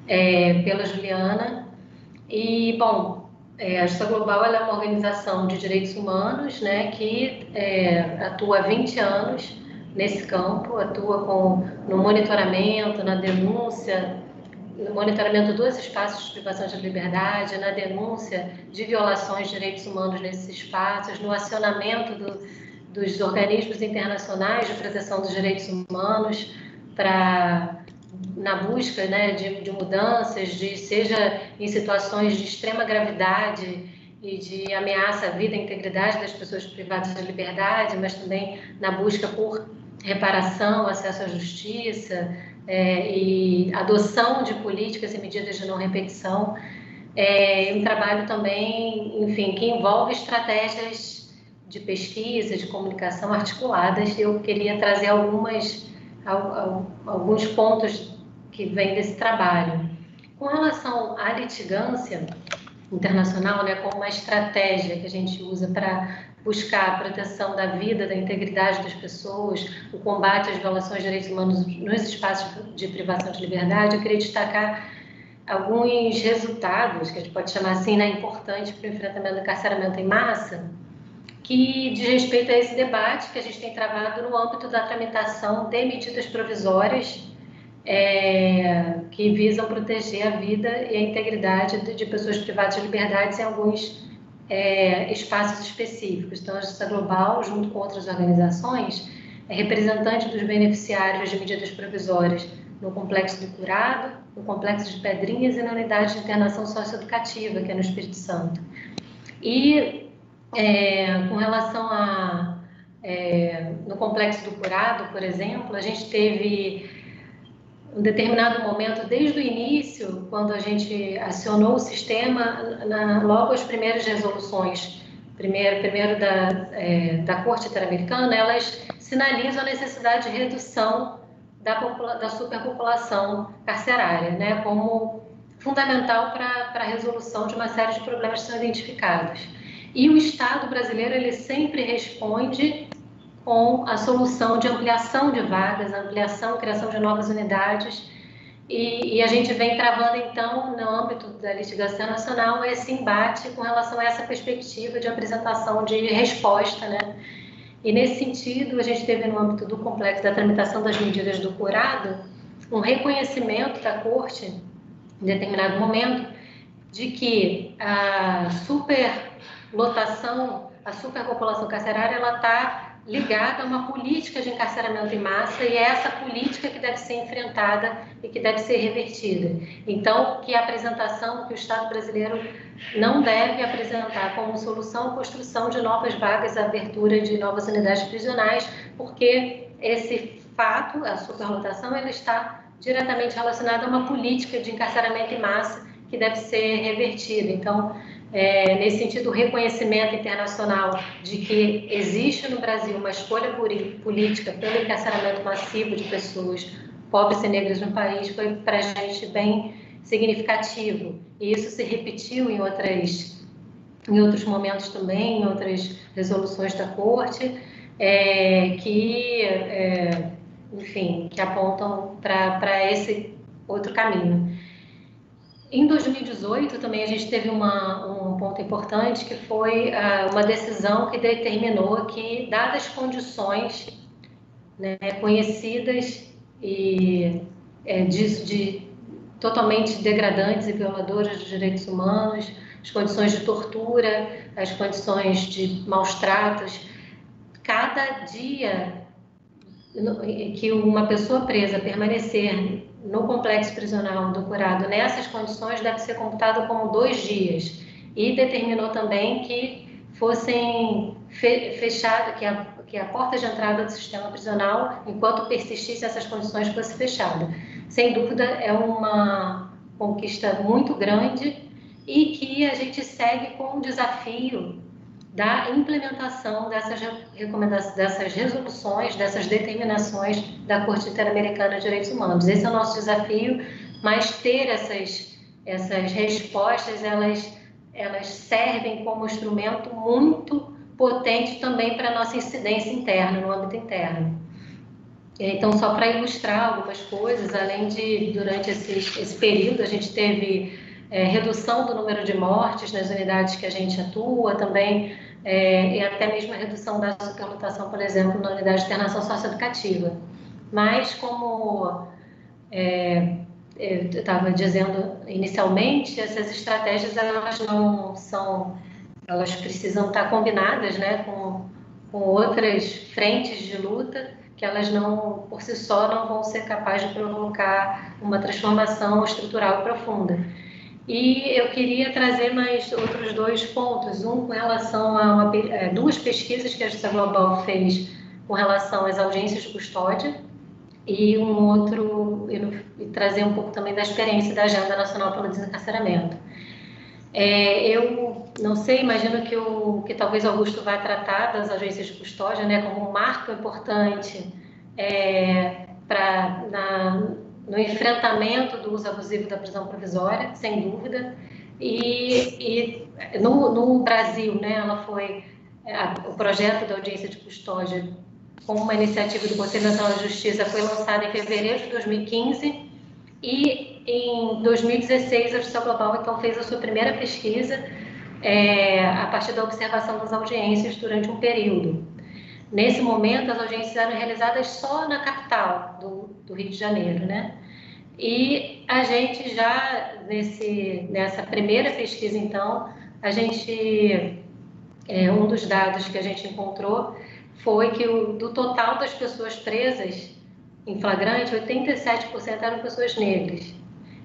pela Juliana. E, bom, a Justiça Global ela é uma organização de direitos humanos, né, que atua há 20 anos nesse campo, atua no monitoramento, na denúncia, no monitoramento dos espaços de privação de liberdade, na denúncia de violações de direitos humanos nesses espaços, no acionamento dos organismos internacionais de proteção dos direitos humanos na busca, né, de mudanças, seja em situações de extrema gravidade e de ameaça à vida e à integridade das pessoas privadas de liberdade, mas também na busca por reparação, acesso à justiça, e adoção de políticas e medidas de não repetição. Um trabalho também, enfim, que envolve estratégias de pesquisa, de comunicação articuladas. Eu queria trazer alguns pontos que vêm desse trabalho. Com relação à litigância internacional, né, como uma estratégia que a gente usa para buscar a proteção da vida, da integridade das pessoas, o combate às violações de direitos humanos nos espaços de privação de liberdade, eu queria destacar alguns resultados, que a gente pode chamar assim, né, importantes para o enfrentamento do encarceramento em massa, que diz respeito a esse debate que a gente tem travado no âmbito da tramitação de medidas provisórias que visam proteger a vida e a integridade de pessoas privadas de liberdade em alguns espaços específicos. Então, a Justiça Global, junto com outras organizações, é representante dos beneficiários de medidas provisórias no Complexo do Curado, no Complexo de Pedrinhas e na Unidade de Internação Socioeducativa, que é no Espírito Santo. E, com relação no Complexo do Curado, por exemplo, a gente teve um determinado momento, desde o início, quando a gente acionou o sistema, logo as primeiras resoluções, primeiro da Corte Interamericana, elas sinalizam a necessidade de redução da superpopulação carcerária, né, como fundamental para a resolução de uma série de problemas que são identificados. E o Estado brasileiro, ele sempre responde com a solução de ampliação de vagas, ampliação, criação de novas unidades, e a gente vem travando, então, no âmbito da litigação nacional, esse embate com relação a essa perspectiva de apresentação de resposta, né? E, nesse sentido, a gente teve, no âmbito do complexo da tramitação das medidas do curado, um reconhecimento da Corte, em determinado momento, de que a superlotação, a superpopulação carcerária, ela está ligada a uma política de encarceramento em massa, e é essa política que deve ser enfrentada e que deve ser revertida. Então, que a apresentação que o Estado brasileiro não deve apresentar como solução a construção de novas vagas, a abertura de novas unidades prisionais, porque esse fato, a superlotação, ela está diretamente relacionada a uma política de encarceramento em massa que deve ser revertida. Então, nesse sentido, o reconhecimento internacional de que existe no Brasil uma escolha política pelo encarceramento massivo de pessoas pobres e negras no país foi para a gente bem significativo. E isso se repetiu em outros momentos também, em outras resoluções da Corte, enfim, que apontam para esse outro caminho. Em 2018, também a gente teve um ponto importante, que foi uma decisão que determinou que, dadas condições, né, conhecidas e totalmente degradantes e violadoras dos direitos humanos, as condições de tortura, as condições de maus tratos, cada dia que uma pessoa presa permanecer no complexo prisional do curado nessas condições deve ser computado como 2 dias, e determinou também que fossem fechadas, que a porta de entrada do sistema prisional, enquanto persistisse essas condições, fosse fechada. Sem dúvida, é uma conquista muito grande, e que a gente segue com o desafio da implementação dessas recomendações, dessas resoluções, dessas determinações da Corte Interamericana de Direitos Humanos. Esse é o nosso desafio, mas ter essas respostas, elas servem como instrumento muito potente também para a nossa incidência interna, no âmbito interno. Então, só para ilustrar algumas coisas, além de, durante esse período, a gente teve redução do número de mortes nas unidades que a gente atua, também, e até mesmo a redução da superlotação, por exemplo, na unidade de internação socioeducativa. Mas, como eu estava dizendo inicialmente, essas estratégias, elas precisam estar combinadas, né, com outras frentes de luta, que elas não, por si só, não vão ser capazes de provocar uma transformação estrutural e profunda. E eu queria trazer mais outros 2 pontos. Um com relação a 2 pesquisas que a Justiça Global fez com relação às audiências de custódia, e um outro, e trazer um pouco também da experiência da Agenda Nacional pelo Desencarceramento. Eu não sei, imagino que talvez Augusto vai tratar das audiências de custódia, né, como um marco importante no enfrentamento do uso abusivo da prisão provisória, sem dúvida. E no Brasil, né, o projeto da audiência de custódia, como uma iniciativa do Conselho Nacional de Justiça, foi lançado em fevereiro de 2015, e em 2016 a Justiça Global, então, fez a sua primeira pesquisa a partir da observação das audiências durante um período. Nesse momento, as audiências eram realizadas só na capital do Rio de Janeiro, né? E a gente já, nessa primeira pesquisa, então, um dos dados que a gente encontrou foi que do total das pessoas presas em flagrante, 87% eram pessoas negras.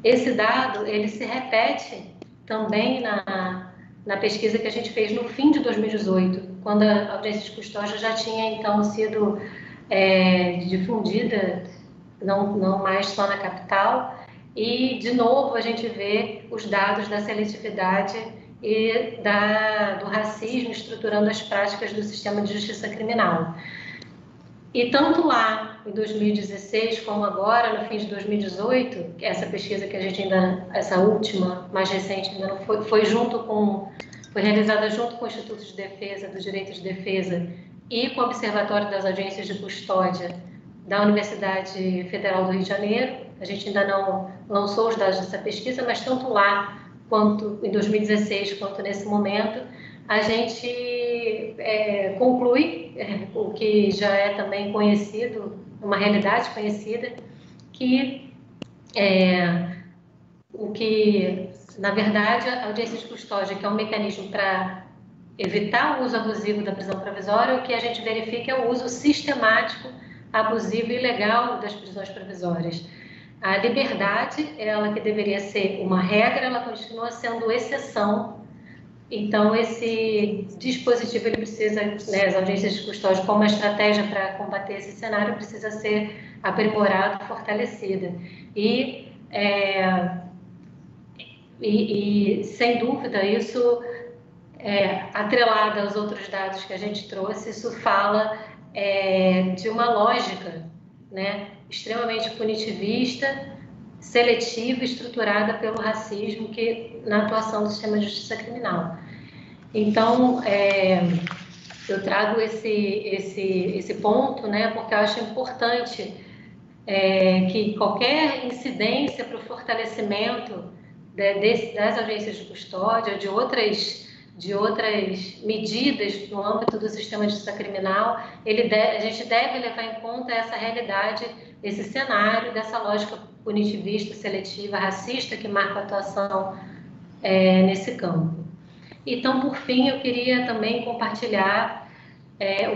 Esse dado, ele se repete também na pesquisa que a gente fez no fim de 2018, quando a audiência de custódia já tinha, então, sido difundida, não mais só na capital, e, de novo, a gente vê os dados da seletividade e do racismo estruturando as práticas do sistema de justiça criminal. E tanto lá, em 2016, como agora, no fim de 2018, essa pesquisa que a gente essa última, mais recente, ainda não foi realizada junto com o Instituto de Defesa, dos Direitos de Defesa e com o Observatório das Audiências de Custódia da Universidade Federal do Rio de Janeiro. A gente ainda não lançou os dados dessa pesquisa, mas tanto lá quanto em 2016 quanto nesse momento, a gente conclui o que já é também conhecido, uma realidade conhecida, que na verdade, a audiência de custódia, que é um mecanismo para evitar o uso abusivo da prisão provisória, o que a gente verifica é o uso sistemático, abusivo e ilegal das prisões provisórias. A liberdade, ela que deveria ser uma regra, ela continua sendo exceção. Então, esse dispositivo, ele precisa, as audiências de custódia, como uma estratégia para combater esse cenário, precisa ser aprimorado, fortalecida. E sem dúvida, isso, atrelado aos outros dados que a gente trouxe, isso fala de uma lógica, né, extremamente punitivista, seletiva, estruturada pelo racismo na atuação do sistema de justiça criminal. Então, eu trago esse ponto, né, porque eu acho importante que qualquer incidência para o fortalecimento das audiências de custódia, de outras medidas no âmbito do sistema de justiça criminal, a gente deve levar em conta essa realidade, esse cenário dessa lógica punitivista, seletiva, racista que marca a atuação nesse campo. Então, por fim, eu queria também compartilhar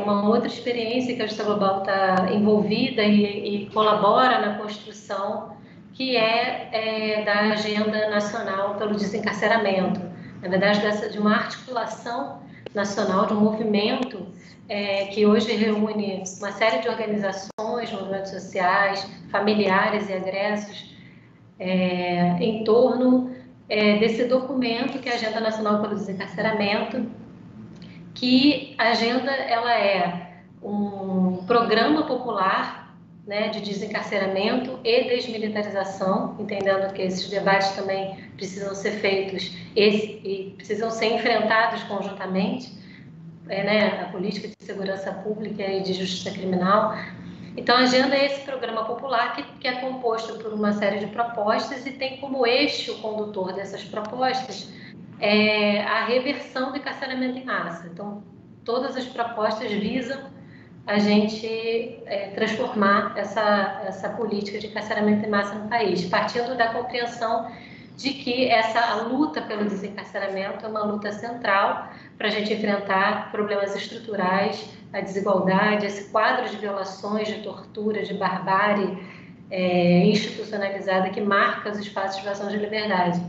uma outra experiência que a Justiça Global está envolvida e colabora na construção, que é da Agenda Nacional pelo Desencarceramento. Na verdade, de uma articulação nacional, de um movimento que hoje reúne uma série de organizações, movimentos sociais, familiares e egressos em torno desse documento que é a Agenda Nacional pelo Desencarceramento, que a agenda ela é um programa popular, né, de desencarceramento e desmilitarização, entendendo que esses debates também precisam ser feitos e precisam ser enfrentados conjuntamente, né, a política de segurança pública e de justiça criminal. Então, a agenda é esse programa popular que é composto por uma série de propostas e tem como eixo condutor dessas propostas a reversão do encarceramento em massa. Então, todas as propostas visam a gente transformar essa política de encarceramento em massa no país, partindo da compreensão de que a luta pelo desencarceramento é uma luta central para a gente enfrentar problemas estruturais, a desigualdade, esse quadro de violações, de tortura, de barbárie institucionalizada que marca os espaços de privação de liberdade.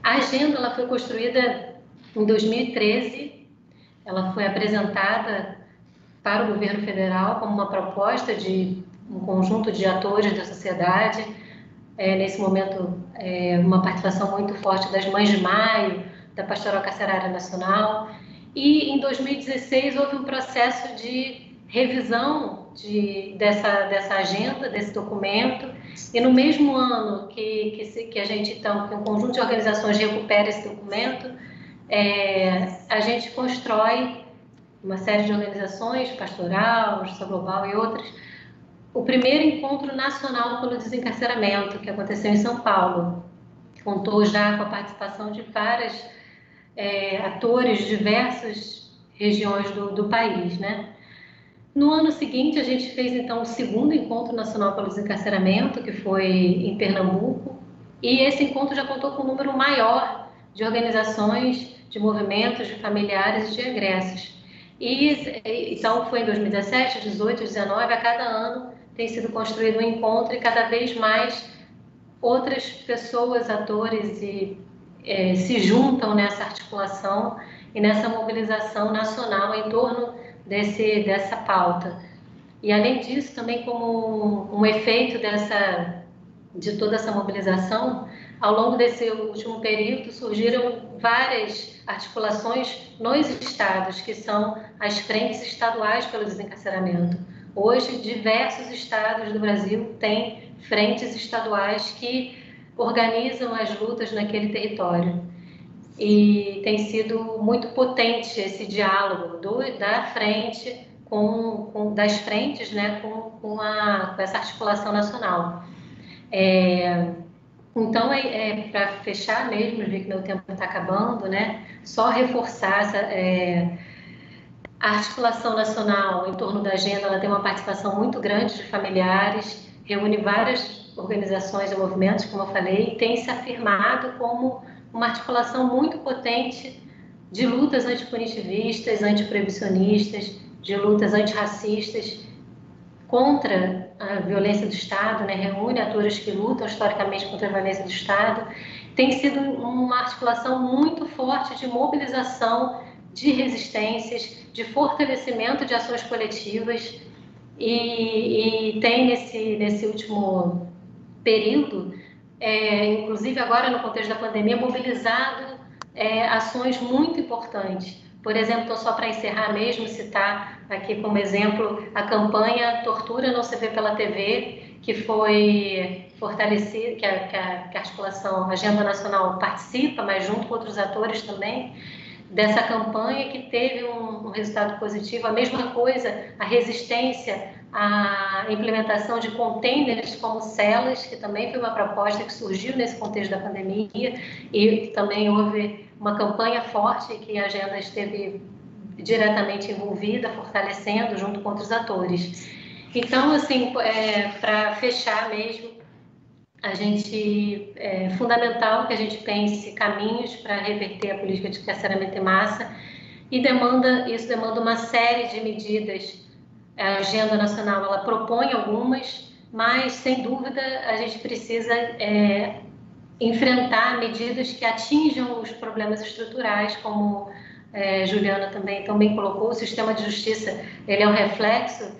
A agenda ela foi construída em 2013, ela foi apresentada para o governo federal como uma proposta de um conjunto de atores da sociedade, nesse momento uma participação muito forte das Mães de Maio, da Pastoral Carcerária Nacional, e em 2016 houve um processo de revisão dessa agenda, desse documento, e no mesmo ano que a gente, então, que um conjunto de organizações recupera esse documento, a gente constrói uma série de organizações, Pastoral, Justiça Global e outras, o primeiro encontro nacional pelo desencarceramento, que aconteceu em São Paulo. Contou já com a participação de vários atores de diversas regiões do país, né? No ano seguinte, a gente fez, então, o segundo Encontro Nacional pelo Desencarceramento, que foi em Pernambuco, e esse encontro já contou com um número maior de organizações, de movimentos, de familiares e de egressos. Então, foi em 2017, 2018, 2019, a cada ano tem sido construído um encontro e cada vez mais outras pessoas, atores se juntam nessa articulação e nessa mobilização nacional em torno dessa pauta. E, além disso, também como um efeito de toda essa mobilização, ao longo desse último período surgiram várias articulações nos estados, que são as frentes estaduais pelo desencarceramento. Hoje, diversos estados do Brasil têm frentes estaduais que organizam as lutas naquele território. E tem sido muito potente esse diálogo da frente das frentes, né, com essa articulação nacional. Então, para fechar mesmo, vi que meu tempo está acabando, né, só reforçar a articulação nacional em torno da agenda. Ela tem uma participação muito grande de familiares, reúne várias organizações e movimentos, como eu falei, e tem se afirmado como uma articulação muito potente de lutas antipunitivistas, antiproibicionistas, de lutas antirracistas, contra a violência do Estado, né? Reúne atores que lutam historicamente contra a violência do Estado. Tem sido uma articulação muito forte de mobilização de resistências, de fortalecimento de ações coletivas, e tem nesse último período, inclusive agora no contexto da pandemia, mobilizado ações muito importantes. Por exemplo, então, só para encerrar mesmo, citar aqui como exemplo a campanha Tortura Não Se Vê Pela TV, que foi fortalecida, que a articulação, a Agenda Nacional participa, mas junto com outros atores também, dessa campanha, que teve um resultado positivo. A mesma coisa, a resistência à implementação de containers como celas, que também foi uma proposta que surgiu nesse contexto da pandemia, e também houve uma campanha forte que a agenda esteve diretamente envolvida, fortalecendo junto com outros atores. Então, assim, para fechar mesmo, é fundamental que a gente pense caminhos para reverter a política de encarceramento em massa, e isso demanda uma série de medidas. A Agenda Nacional, ela propõe algumas, mas, sem dúvida, a gente precisa enfrentar medidas que atinjam os problemas estruturais, como Juliana também colocou. O sistema de justiça, ele é um reflexo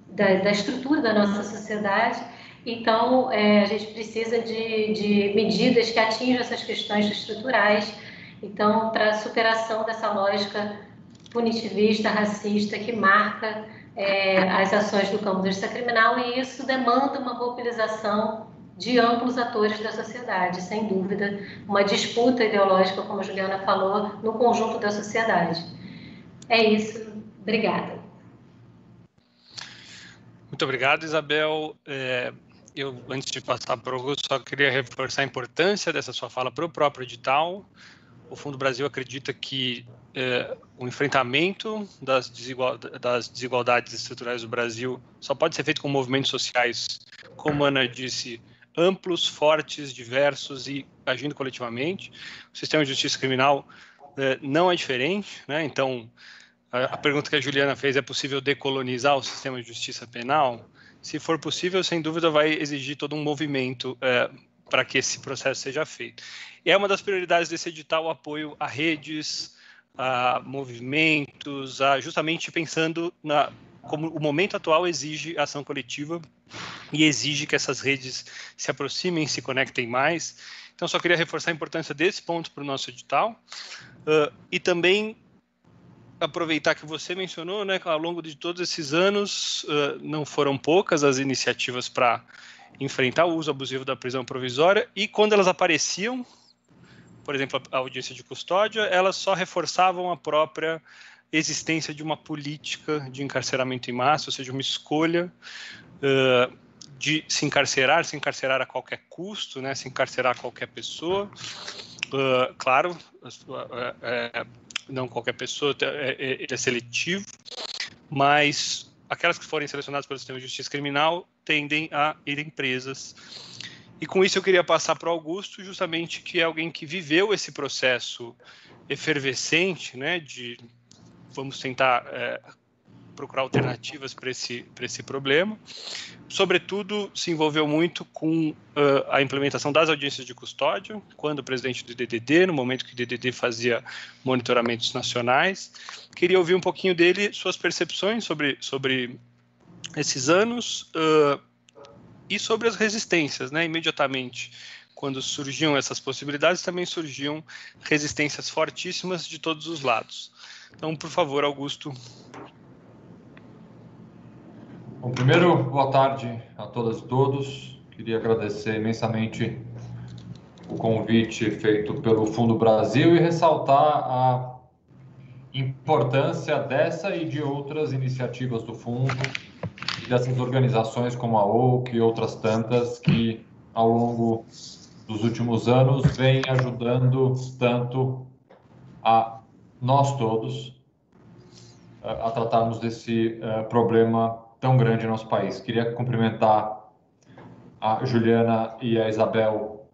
da estrutura da nossa sociedade. Então, a gente precisa de medidas que atinjam essas questões estruturais. Então, para a superação dessa lógica punitivista, racista, que marca as ações do campo da justiça criminal, e isso demanda uma mobilização de amplos atores da sociedade, sem dúvida, uma disputa ideológica, como a Juliana falou, no conjunto da sociedade. É isso. Obrigada. Muito obrigado, Isabel. Eu, antes de passar para o Augusto, só queria reforçar a importância dessa sua fala para o próprio edital. O Fundo Brasil acredita que o enfrentamento das desigualdades estruturais do Brasil só pode ser feito com movimentos sociais, como a Ana disse, amplos, fortes, diversos e agindo coletivamente. O sistema de justiça criminal não é diferente, né? Então, a pergunta que a Juliana fez, é possível decolonizar o sistema de justiça penal? Se for possível, sem dúvida vai exigir todo um movimento para que esse processo seja feito. E é uma das prioridades desse edital o apoio a redes, a movimentos, justamente pensando como o momento atual exige ação coletiva e exige que essas redes se aproximem, se conectem mais. Então, só queria reforçar a importância desse ponto para o nosso edital. E também aproveitar que você mencionou, né, que ao longo de todos esses anos não foram poucas as iniciativas para enfrentar o uso abusivo da prisão provisória, e quando elas apareciam, por exemplo, a audiência de custódia, elas só reforçavam a própria existência de uma política de encarceramento em massa, ou seja, uma escolha de se encarcerar a qualquer custo, né, se encarcerar qualquer pessoa. Claro, não qualquer pessoa, ele é seletivo, mas aquelas que forem selecionadas pelo sistema de justiça criminal tendem a irem presas. E com isso eu queria passar para o Augusto, justamente, que é alguém que viveu esse processo efervescente, né, de vamos tentar procurar alternativas para esse problema. Sobretudo, se envolveu muito com a implementação das audiências de custódia, quando o presidente do DDD, no momento que o DDD fazia monitoramentos nacionais. Queria ouvir um pouquinho dele, suas percepções sobre esses anos e sobre as resistências, né? Imediatamente, quando surgiam essas possibilidades, também surgiam resistências fortíssimas de todos os lados. Então, por favor, Augusto. Bom, primeiro, boa tarde a todas e todos. Queria agradecer imensamente o convite feito pelo Fundo Brasil e ressaltar a importância dessa e de outras iniciativas do fundo, e dessas organizações como a OAK e outras tantas que, ao longo dos últimos anos, vêm ajudando tanto a nós todos a tratarmos desse problema tão grande em nosso país. Queria cumprimentar a Juliana e a Isabel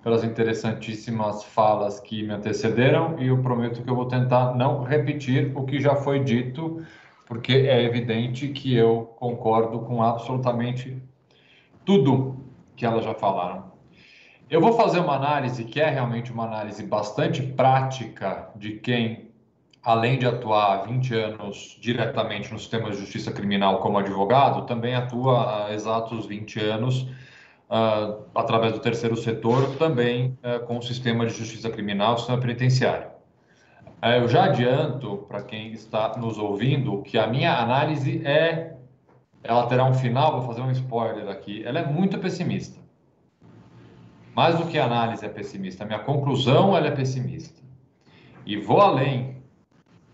pelas interessantíssimas falas que me antecederam, e eu prometo que eu vou tentar não repetir o que já foi dito, porque é evidente que eu concordo com absolutamente tudo que elas já falaram. Eu vou fazer uma análise que é realmente uma análise bastante prática de quem, além de atuar há 20 anos diretamente no sistema de justiça criminal como advogado, também atua há exatos 20 anos através do terceiro setor, também com o sistema de justiça criminal, o sistema penitenciário. Eu já adianto para quem está nos ouvindo que a minha análise ela terá um final, vou fazer um spoiler aqui, ela é muito pessimista. Mais do que a análise é pessimista, a minha conclusão ela é pessimista. E vou além.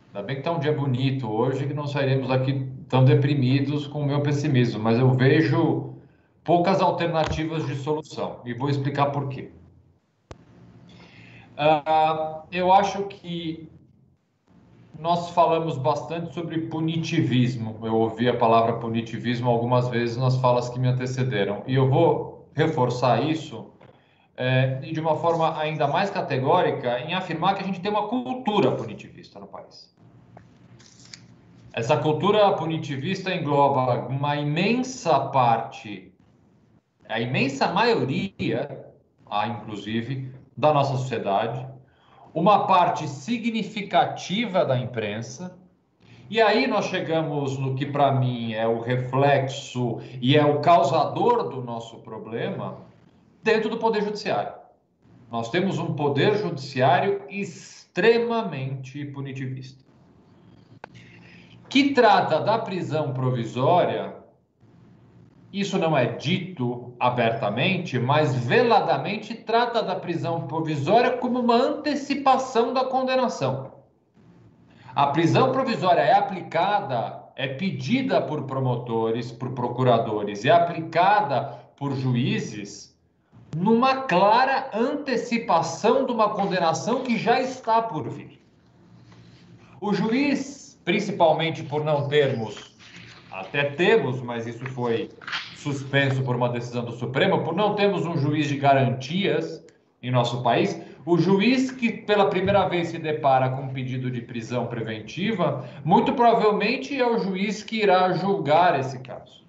Ainda bem que está um dia bonito hoje, que não sairemos aqui tão deprimidos com o meu pessimismo, mas eu vejo poucas alternativas de solução, e vou explicar por quê. Eu acho que nós falamos bastante sobre punitivismo. Eu ouvi a palavra punitivismo algumas vezes nas falas que me antecederam, e eu vou reforçar isso de uma forma ainda mais categórica em afirmar que a gente tem uma cultura punitivista no país. Essa cultura punitivista engloba uma imensa parte, a imensa maioria, inclusive, da nossa sociedade, uma parte significativa da imprensa, e aí nós chegamos no que para mim é o reflexo e é o causador do nosso problema, dentro do Poder Judiciário. Nós temos um Poder Judiciário extremamente punitivista, que trata da prisão provisória. Isso não é dito abertamente, mas veladamente trata da prisão provisória como uma antecipação da condenação. A prisão provisória é aplicada, é pedida por promotores, por procuradores, e é aplicada por juízes numa clara antecipação de uma condenação que já está por vir. O juiz, principalmente por não termos, até temos, mas isso foi suspenso por uma decisão do Supremo, por não termos um juiz de garantias em nosso país, o juiz que pela primeira vez se depara com um pedido de prisão preventiva, muito provavelmente é o juiz que irá julgar esse caso,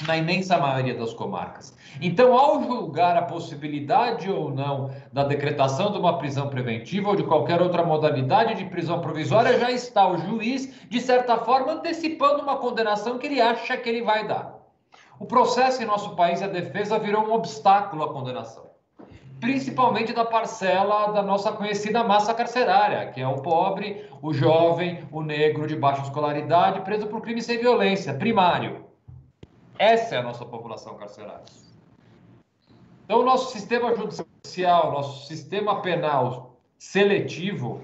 na imensa maioria das comarcas. Então, ao julgar a possibilidade ou não da decretação de uma prisão preventiva ou de qualquer outra modalidade de prisão provisória, já está o juiz, de certa forma, antecipando uma condenação que ele acha que ele vai dar. O processo em nosso país, a defesa, virou um obstáculo à condenação, principalmente da parcela da nossa conhecida massa carcerária, que é o pobre, o jovem, o negro de baixa escolaridade, preso por crime sem violência, primário. Essa é a nossa população carcerária. Então, o nosso sistema judicial, nosso sistema penal seletivo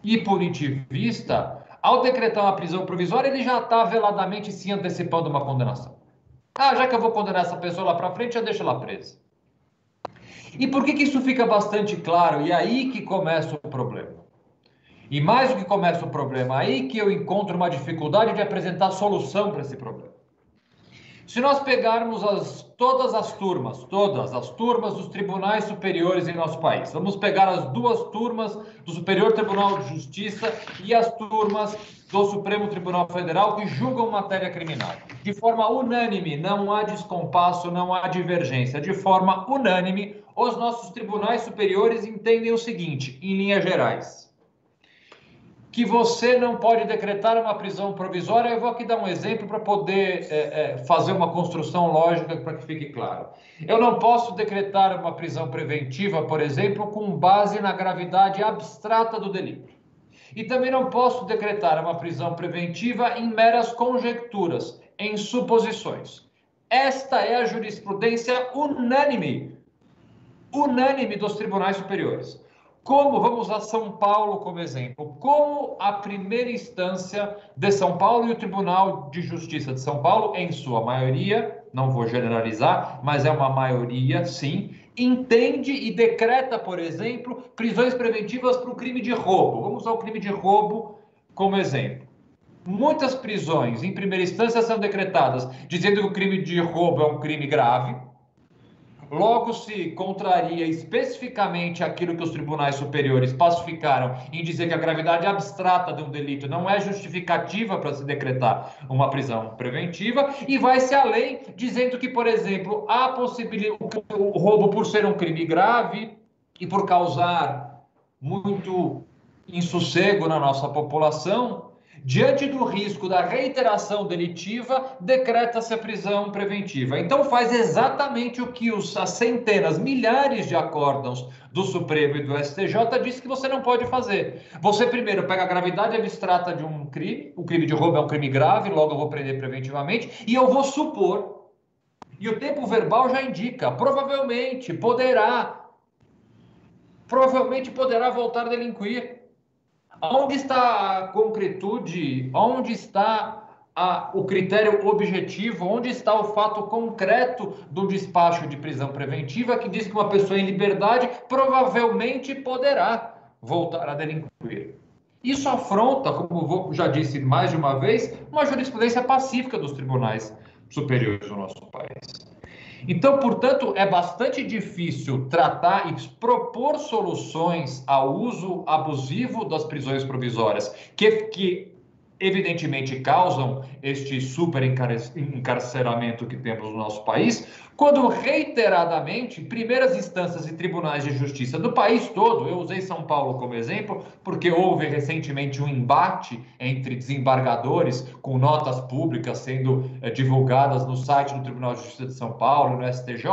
e punitivista, ao decretar uma prisão provisória, ele já está veladamente se antecipando uma condenação. Já que eu vou condenar essa pessoa lá para frente, já deixa ela presa. E por que isso fica bastante claro? E aí que começa o problema. E mais do que começa o problema, aí que eu encontro uma dificuldade de apresentar solução para esse problema. Se nós pegarmos todas as turmas dos tribunais superiores em nosso país, vamos pegar as duas turmas do Superior Tribunal de Justiça e as turmas do Supremo Tribunal Federal que julgam matéria criminal. De forma unânime, não há descompasso, não há divergência. De forma unânime, os nossos tribunais superiores entendem o seguinte, em linhas gerais: que você não pode decretar uma prisão provisória. Eu vou aqui dar um exemplo para poder fazer uma construção lógica para que fique claro. Eu não posso decretar uma prisão preventiva, por exemplo, com base na gravidade abstrata do delito. E também não posso decretar uma prisão preventiva em meras conjecturas, em suposições. Esta é a jurisprudência unânime dos tribunais superiores. Como, vamos usar São Paulo como exemplo, como a primeira instância de São Paulo e o Tribunal de Justiça de São Paulo, em sua maioria, não vou generalizar, mas é uma maioria, sim, entende e decreta, por exemplo, prisões preventivas para o crime de roubo. Vamos usar o crime de roubo como exemplo. Muitas prisões, em primeira instância, são decretadas dizendo que o crime de roubo é um crime grave. Logo, se contraria especificamente aquilo que os tribunais superiores pacificaram em dizer que a gravidade abstrata de um delito não é justificativa para se decretar uma prisão preventiva, e vai-se além, dizendo que, por exemplo, há possibilidade, o roubo, por ser um crime grave e por causar muito insossego na nossa população, diante do risco da reiteração delitiva, decreta-se a prisão preventiva. Então faz exatamente o que as centenas, milhares de acórdãos do Supremo e do STJ diz que você não pode fazer. Você primeiro pega a gravidade abstrata de um crime, o crime de roubo é um crime grave, logo eu vou prender preventivamente, e eu vou supor, e o tempo verbal já indica, provavelmente poderá voltar a delinquir. Onde está a concretude? Onde está o critério objetivo? Onde está o fato concreto do despacho de prisão preventiva que diz que uma pessoa em liberdade provavelmente poderá voltar a delinquir? Isso afronta, como já disse mais de uma vez, uma jurisprudência pacífica dos tribunais superiores do nosso país. Então, portanto, é bastante difícil tratar e propor soluções ao uso abusivo das prisões provisórias, que evidentemente causam este super encarceramento que temos no nosso país, quando reiteradamente primeiras instâncias e tribunais de justiça do país todo, eu usei São Paulo como exemplo, porque houve recentemente um embate entre desembargadores com notas públicas sendo divulgadas no site do Tribunal de Justiça de São Paulo, no STJ,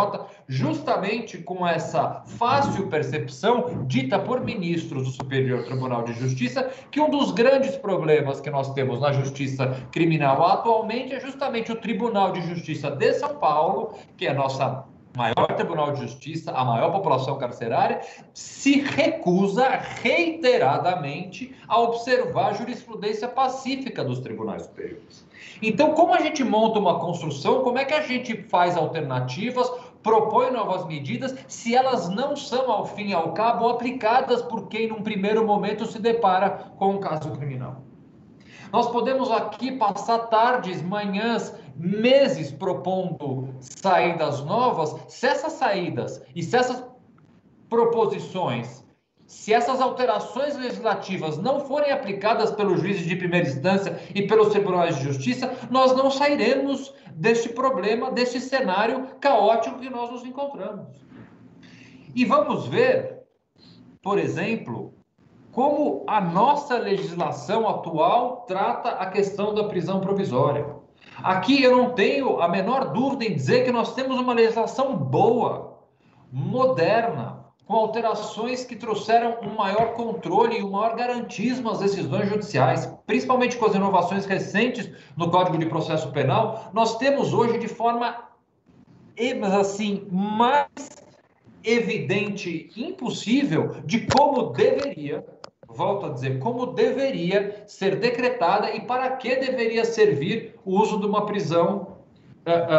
justamente com essa fácil percepção dita por ministros do Superior Tribunal de Justiça, que um dos grandes problemas que nós temos na justiça criminal atualmente é justamente o Tribunal de Justiça de São Paulo, que é nossa maior Tribunal de Justiça, a maior população carcerária, se recusa reiteradamente a observar a jurisprudência pacífica dos tribunais superiores. Então, como a gente monta uma construção, como é que a gente faz alternativas, propõe novas medidas, se elas não são, ao fim e ao cabo, aplicadas por quem, num primeiro momento, se depara com um caso criminal? Nós podemos aqui passar tardes, manhãs, meses propondo saídas novas. Se essas saídas e se essas proposições, se essas alterações legislativas não forem aplicadas pelos juízes de primeira instância e pelos tribunais de justiça, nós não sairemos deste problema, deste cenário caótico que nós nos encontramos. E vamos ver, por exemplo, como a nossa legislação atual trata a questão da prisão provisória. Aqui eu não tenho a menor dúvida em dizer que nós temos uma legislação boa, moderna, com alterações que trouxeram um maior controle e um maior garantismo às decisões judiciais, principalmente com as inovações recentes no Código de Processo Penal. Nós temos hoje de forma, assim, mais evidente e impossível de como deveria, volto a dizer, como deveria ser decretada e para que deveria servir o uso de uma prisão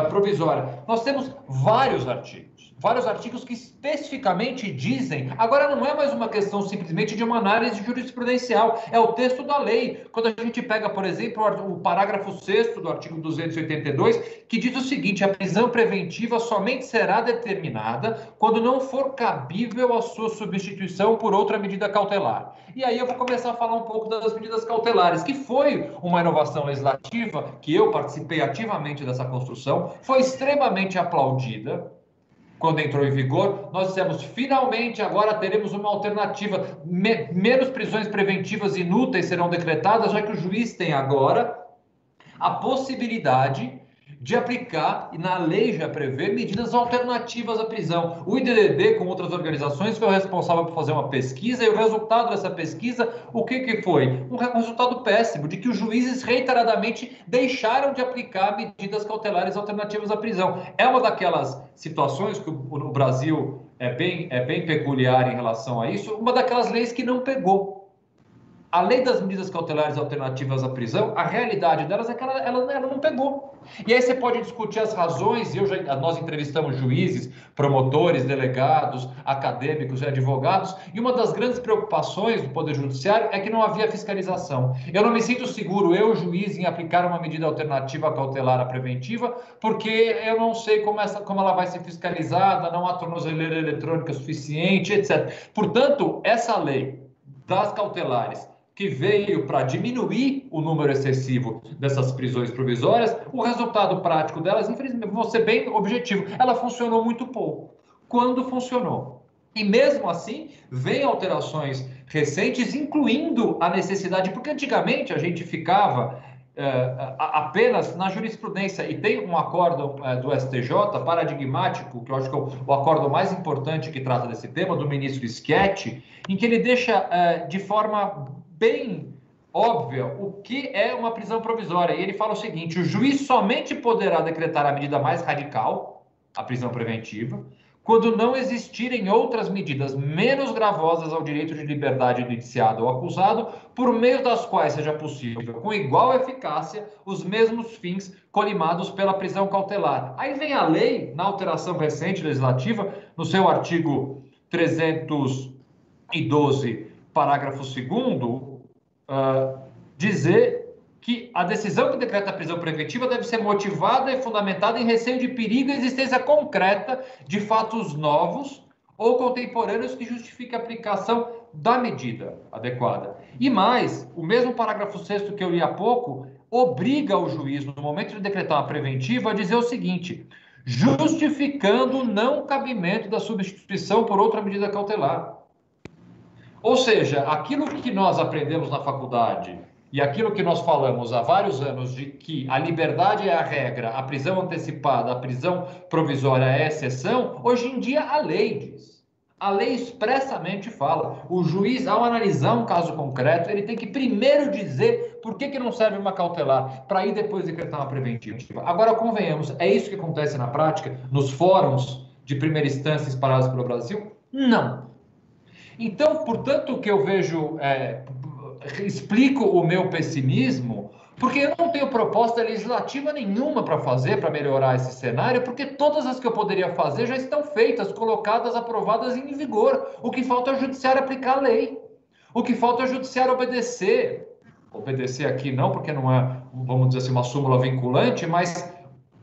provisória. Nós temos vários artigos que especificamente dizem, agora não é mais uma questão simplesmente de uma análise jurisprudencial, é o texto da lei. Quando a gente pega, por exemplo, o parágrafo 6º do artigo 282, que diz o seguinte: a prisão preventiva somente será determinada quando não for cabível a sua substituição por outra medida cautelar. E aí eu vou começar a falar um pouco das medidas cautelares, que foi uma inovação legislativa, que eu participei ativamente dessa construção, foi extremamente aplaudida. Quando entrou em vigor, nós dissemos, finalmente, agora teremos uma alternativa, menos prisões preventivas inúteis serão decretadas, já que o juiz tem agora a possibilidade de aplicar, e na lei já prevê, medidas alternativas à prisão. O IDDD, com outras organizações, foi o responsável por fazer uma pesquisa, e o resultado dessa pesquisa, o que foi? Um resultado péssimo, de que os juízes reiteradamente deixaram de aplicar medidas cautelares alternativas à prisão. É uma daquelas situações que o Brasil é bem peculiar em relação a isso, uma daquelas leis que não pegou. A lei das medidas cautelares alternativas à prisão, a realidade delas é que ela não pegou. E aí você pode discutir as razões, nós entrevistamos juízes, promotores, delegados, acadêmicos e advogados, e uma das grandes preocupações do Poder Judiciário é que não havia fiscalização. Eu não me sinto seguro, juiz, em aplicar uma medida alternativa cautelar à preventiva, porque eu não sei como ela vai ser fiscalizada, não há tornozeleira eletrônica suficiente, etc. Portanto, essa lei das cautelares, que veio para diminuir o número excessivo dessas prisões provisórias, o resultado prático delas, infelizmente, vou ser bem objetivo, ela funcionou muito pouco. Quando funcionou? E mesmo assim, vem alterações recentes, incluindo a necessidade, porque antigamente a gente ficava apenas na jurisprudência, e tem um acórdão do STJ paradigmático, que eu acho que é o acórdão mais importante que trata desse tema, do ministro Schetti, em que ele deixa de forma bem óbvia o que é uma prisão provisória. E ele fala o seguinte: o juiz somente poderá decretar a medida mais radical, a prisão preventiva, quando não existirem outras medidas menos gravosas ao direito de liberdade do indiciado ou acusado, por meio das quais seja possível, com igual eficácia, os mesmos fins colimados pela prisão cautelar. Aí vem a lei, na alteração recente legislativa, no seu artigo 312, parágrafo 2º, dizer que a decisão que decreta a prisão preventiva deve ser motivada e fundamentada em receio de perigo e existência concreta de fatos novos ou contemporâneos que justifiquem a aplicação da medida adequada. E mais, o mesmo parágrafo 6º que eu li há pouco obriga o juiz, no momento de decretar uma preventiva, a dizer o seguinte: justificando o não cabimento da substituição por outra medida cautelar. Ou seja, aquilo que nós aprendemos na faculdade e aquilo que nós falamos há vários anos, de que a liberdade é a regra, a prisão antecipada, a prisão provisória é a exceção, hoje em dia a lei diz. A lei expressamente fala. O juiz, ao analisar um caso concreto, ele tem que primeiro dizer por que não serve uma cautelar, para aí depois decretar uma preventiva. Agora, convenhamos, é isso que acontece na prática, nos fóruns de primeira instância espalhados pelo Brasil? Não. Então, portanto, o que eu vejo, explico o meu pessimismo, porque eu não tenho proposta legislativa nenhuma para fazer, para melhorar esse cenário, porque todas as que eu poderia fazer já estão feitas, colocadas, aprovadas e em vigor. O que falta é o judiciário aplicar a lei. O que falta é o judiciário obedecer. Obedecer aqui não, porque não é, vamos dizer assim, uma súmula vinculante, mas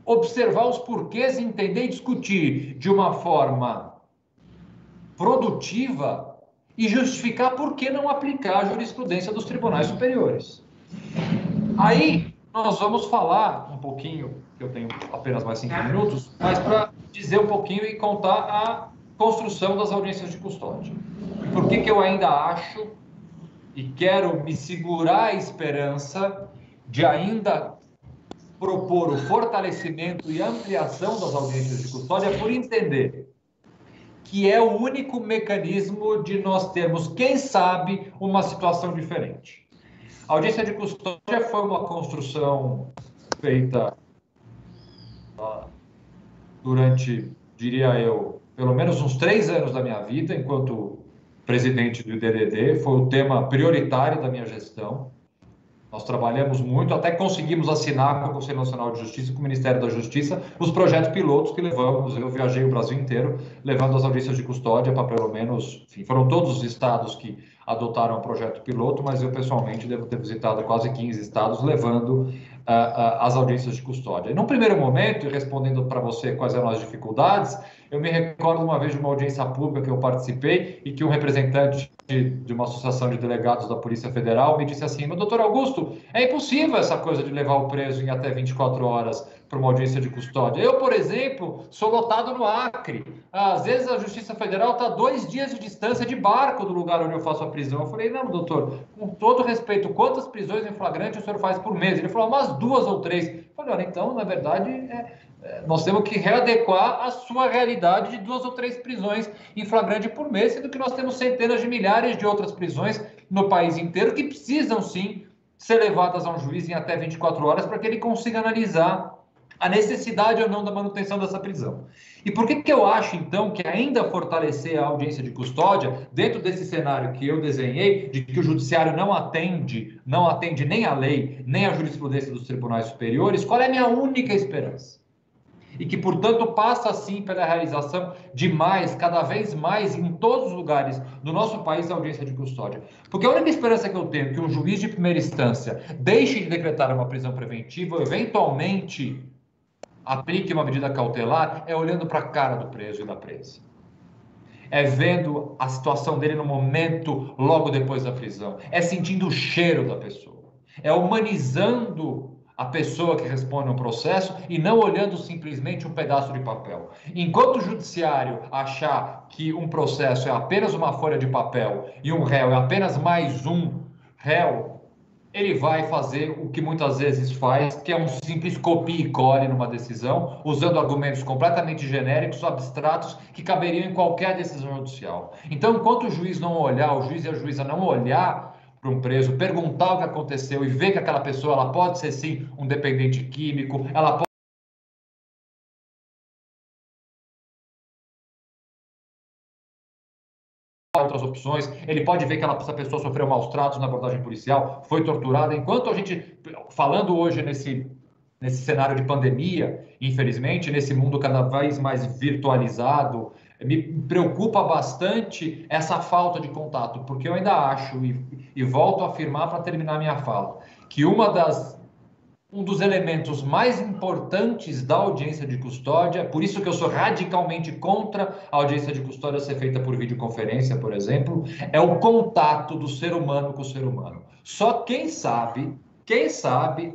observar os porquês, entender e discutir de uma forma produtiva e justificar por que não aplicar a jurisprudência dos tribunais superiores. Aí nós vamos falar um pouquinho, eu tenho apenas mais 5 minutos, mas para dizer um pouquinho e contar a construção das audiências de custódia. E por que eu ainda acho e quero me segurar a esperança de ainda propor o fortalecimento e ampliação das audiências de custódia, por entender que é o único mecanismo de nós termos, quem sabe, uma situação diferente. A audiência de custódia foi uma construção feita durante, diria eu, pelo menos uns 3 anos da minha vida, enquanto presidente do IDDD, foi o tema prioritário da minha gestão. Nós trabalhamos muito, até conseguimos assinar com o Conselho Nacional de Justiça e com o Ministério da Justiça os projetos pilotos que levamos. Eu viajei o Brasil inteiro, levando as audiências de custódia para pelo menos... Enfim, foram todos os estados que adotaram o projeto piloto, mas eu pessoalmente devo ter visitado quase 15 estados, levando as audiências de custódia. E num primeiro momento, e respondendo para você quais eram as dificuldades, Eu me recordo uma vez de uma audiência pública que eu participei e que um representante de uma associação de delegados da Polícia Federal me disse assim: mas, doutor Augusto, é impossível essa coisa de levar o preso em até 24 horas para uma audiência de custódia. Eu, por exemplo, sou lotado no Acre. Às vezes a Justiça Federal está 2 dias de distância de barco do lugar onde eu faço a prisão. Eu falei: não, doutor, com todo respeito, quantas prisões em flagrante o senhor faz por mês? Ele falou: umas 2 ou 3. Eu falei: olha, então, na verdade, nós temos que readequar a sua realidade de 2 ou 3 prisões em flagrante por mês, sendo que nós temos centenas de milhares de outras prisões no país inteiro que precisam, sim, ser levadas a um juiz em até 24 horas para que ele consiga analisar a necessidade ou não da manutenção dessa prisão. E por que eu acho, então, que ainda fortalecer a audiência de custódia, dentro desse cenário que eu desenhei, de que o judiciário não atende nem a lei, nem a jurisprudência dos tribunais superiores, qual é a minha única esperança? E que, portanto, passa, sim, pela realização de cada vez mais, em todos os lugares do nosso país, a audiência de custódia. Porque a única esperança que eu tenho é que um juiz de primeira instância deixe de decretar uma prisão preventiva, eventualmente aplique uma medida cautelar, é olhando para a cara do preso e da presa. É vendo a situação dele no momento logo depois da prisão. É sentindo o cheiro da pessoa. É humanizando a pessoa que responde a um processo e não olhando simplesmente um pedaço de papel. Enquanto o judiciário achar que um processo é apenas uma folha de papel e um réu é apenas mais um réu, ele vai fazer o que muitas vezes faz, que é um simples copia e cole numa decisão, usando argumentos completamente genéricos, abstratos, que caberiam em qualquer decisão judicial. Então, enquanto o juiz não olhar, o juiz e a juíza não olhar para um preso, perguntar o que aconteceu e ver que aquela pessoa ela pode ser, sim, um dependente químico, ela pode outras opções, ele pode ver que essa pessoa sofreu maus tratos na abordagem policial, foi torturada. Enquanto a gente, falando hoje nesse cenário de pandemia, infelizmente, nesse mundo cada vez mais virtualizado, me preocupa bastante essa falta de contato, porque eu ainda acho, e volto a afirmar para terminar minha fala, que um dos elementos mais importantes da audiência de custódia, por isso que eu sou radicalmente contra a audiência de custódia ser feita por videoconferência, por exemplo, é o contato do ser humano com o ser humano. Só quem sabe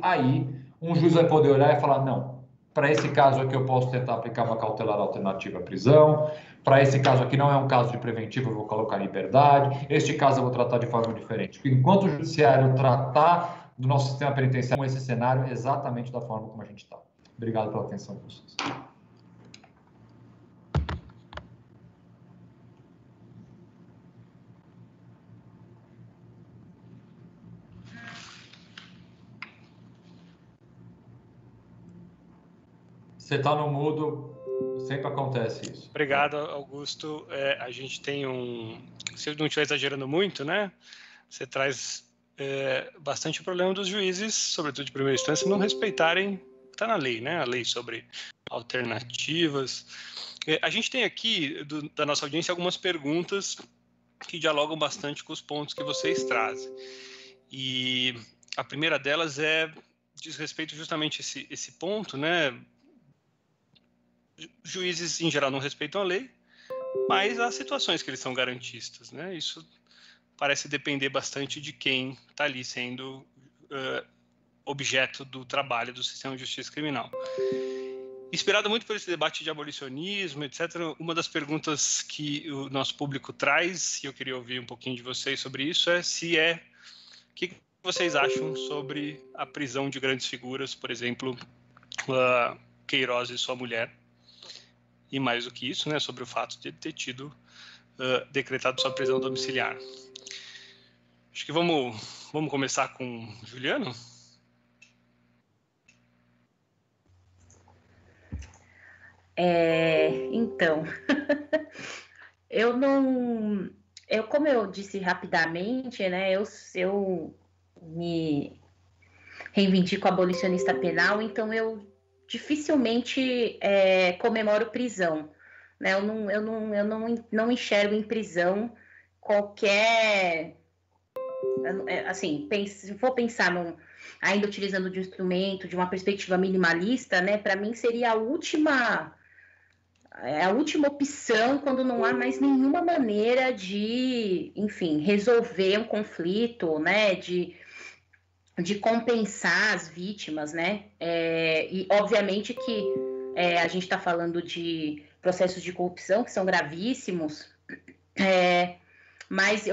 aí um juiz vai poder olhar e falar: não, para esse caso aqui eu posso tentar aplicar uma cautelar alternativa à prisão, para esse caso aqui não é um caso de preventivo, eu vou colocar em liberdade, este caso eu vou tratar de forma diferente. Enquanto o judiciário tratar do nosso sistema penitenciário com esse cenário exatamente da forma como a gente está. Obrigado pela atenção de vocês. Você está no mudo, sempre acontece isso. Obrigado, Augusto. A gente tem se eu não estiver exagerando muito, né? Você traz bastante o problema dos juízes, sobretudo de primeira instância, não respeitarem, está na lei, né? A lei sobre alternativas. A gente tem aqui, da nossa audiência, algumas perguntas que dialogam bastante com os pontos que vocês trazem. E a primeira delas diz respeito justamente a esse ponto, né? Juízes, em geral, não respeitam a lei, mas há situações que eles são garantistas, né? Isso parece depender bastante de quem está ali sendo objeto do trabalho do sistema de justiça criminal. Inspirado muito por esse debate de abolicionismo, etc., uma das perguntas que o nosso público traz, e eu queria ouvir um pouquinho de vocês sobre isso, o que vocês acham sobre a prisão de grandes figuras, por exemplo, Queiroz e sua mulher, e mais do que isso, né, sobre o fato de ele ter tido decretado sua prisão domiciliar. Acho que vamos começar com Juliano. Então, como eu disse rapidamente, né, eu me reivindico abolicionista penal, então eu dificilmente comemoro prisão, né? Eu não enxergo em prisão qualquer, assim, se for pensar ainda utilizando de instrumento, de uma perspectiva minimalista, né? Para mim seria a última é a última opção quando não há mais nenhuma maneira de, enfim, resolver um conflito, né, de compensar as vítimas, né, e obviamente que a gente está falando de processos de corrupção que são gravíssimos, mas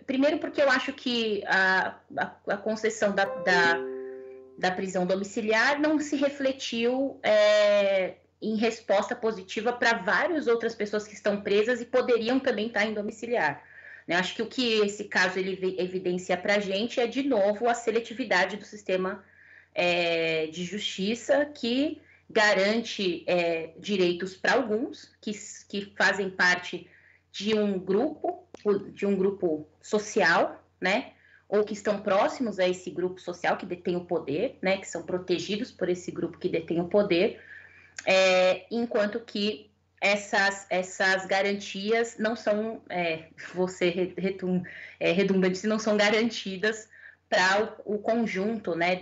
primeiro porque eu acho que a concessão da prisão domiciliar não se refletiu em resposta positiva para várias outras pessoas que estão presas e poderiam também estar em domiciliar. Eu acho que o que esse caso ele evidencia para a gente é, de novo, a seletividade do sistema de justiça, que garante direitos para alguns que fazem parte de um grupo social, né, ou que estão próximos a esse grupo social que detém o poder, né, que são protegidos por esse grupo que detém o poder, enquanto que essas garantias não são, vou ser redundante, não são garantidas para o conjunto, né,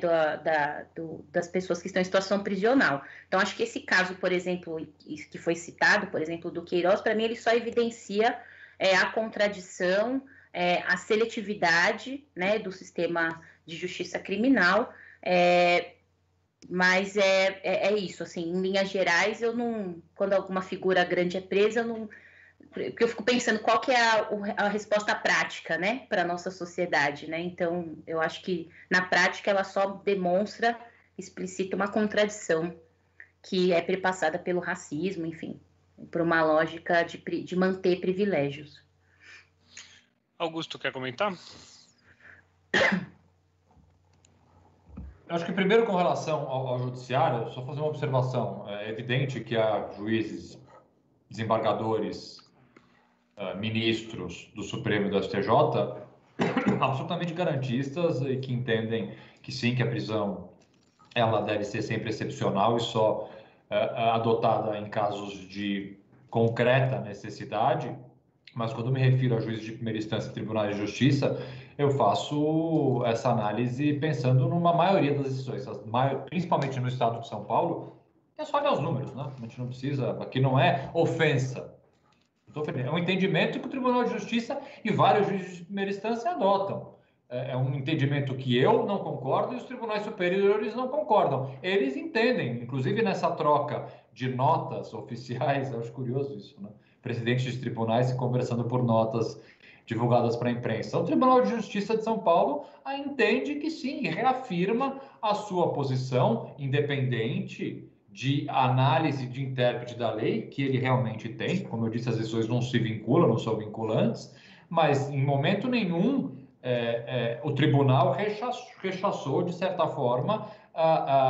das pessoas que estão em situação prisional. Então, acho que esse caso, por exemplo, que foi citado, por exemplo, do Queiroz, para mim ele só evidencia a contradição, a seletividade, né, do sistema de justiça criminal, mas é isso, assim, em linhas gerais, quando alguma figura grande é presa, porque eu fico pensando qual que é a resposta prática, né, para a nossa sociedade, né, então eu acho que na prática ela só demonstra, explicita uma contradição que é perpassada pelo racismo, enfim, por uma lógica de manter privilégios. Augusto, quer comentar? Eu acho que primeiro com relação ao judiciário, só fazer uma observação. É evidente que há juízes, desembargadores, ministros do Supremo e do STJ absolutamente garantistas e que entendem que sim, que a prisão ela deve ser sempre excepcional e só adotada em casos de concreta necessidade. Mas quando me refiro a juízes de primeira instância e tribunais de justiça, eu faço essa análise pensando numa maioria das decisões, principalmente no estado de São Paulo, é só olhar os números, né? A gente não precisa, aqui não é ofensa. É um entendimento que o Tribunal de Justiça e vários juízes de primeira instância adotam. É um entendimento que eu não concordo e os tribunais superiores não concordam. Eles entendem, inclusive nessa troca de notas oficiais, eu acho curioso isso, né? Presidentes de tribunais conversando por notas divulgadas para a imprensa. O Tribunal de Justiça de São Paulo entende que sim, reafirma a sua posição independente de análise de intérprete da lei, que ele realmente tem. Como eu disse, as decisões não se vinculam, não são vinculantes, mas em momento nenhum o tribunal rechaçou, de certa forma,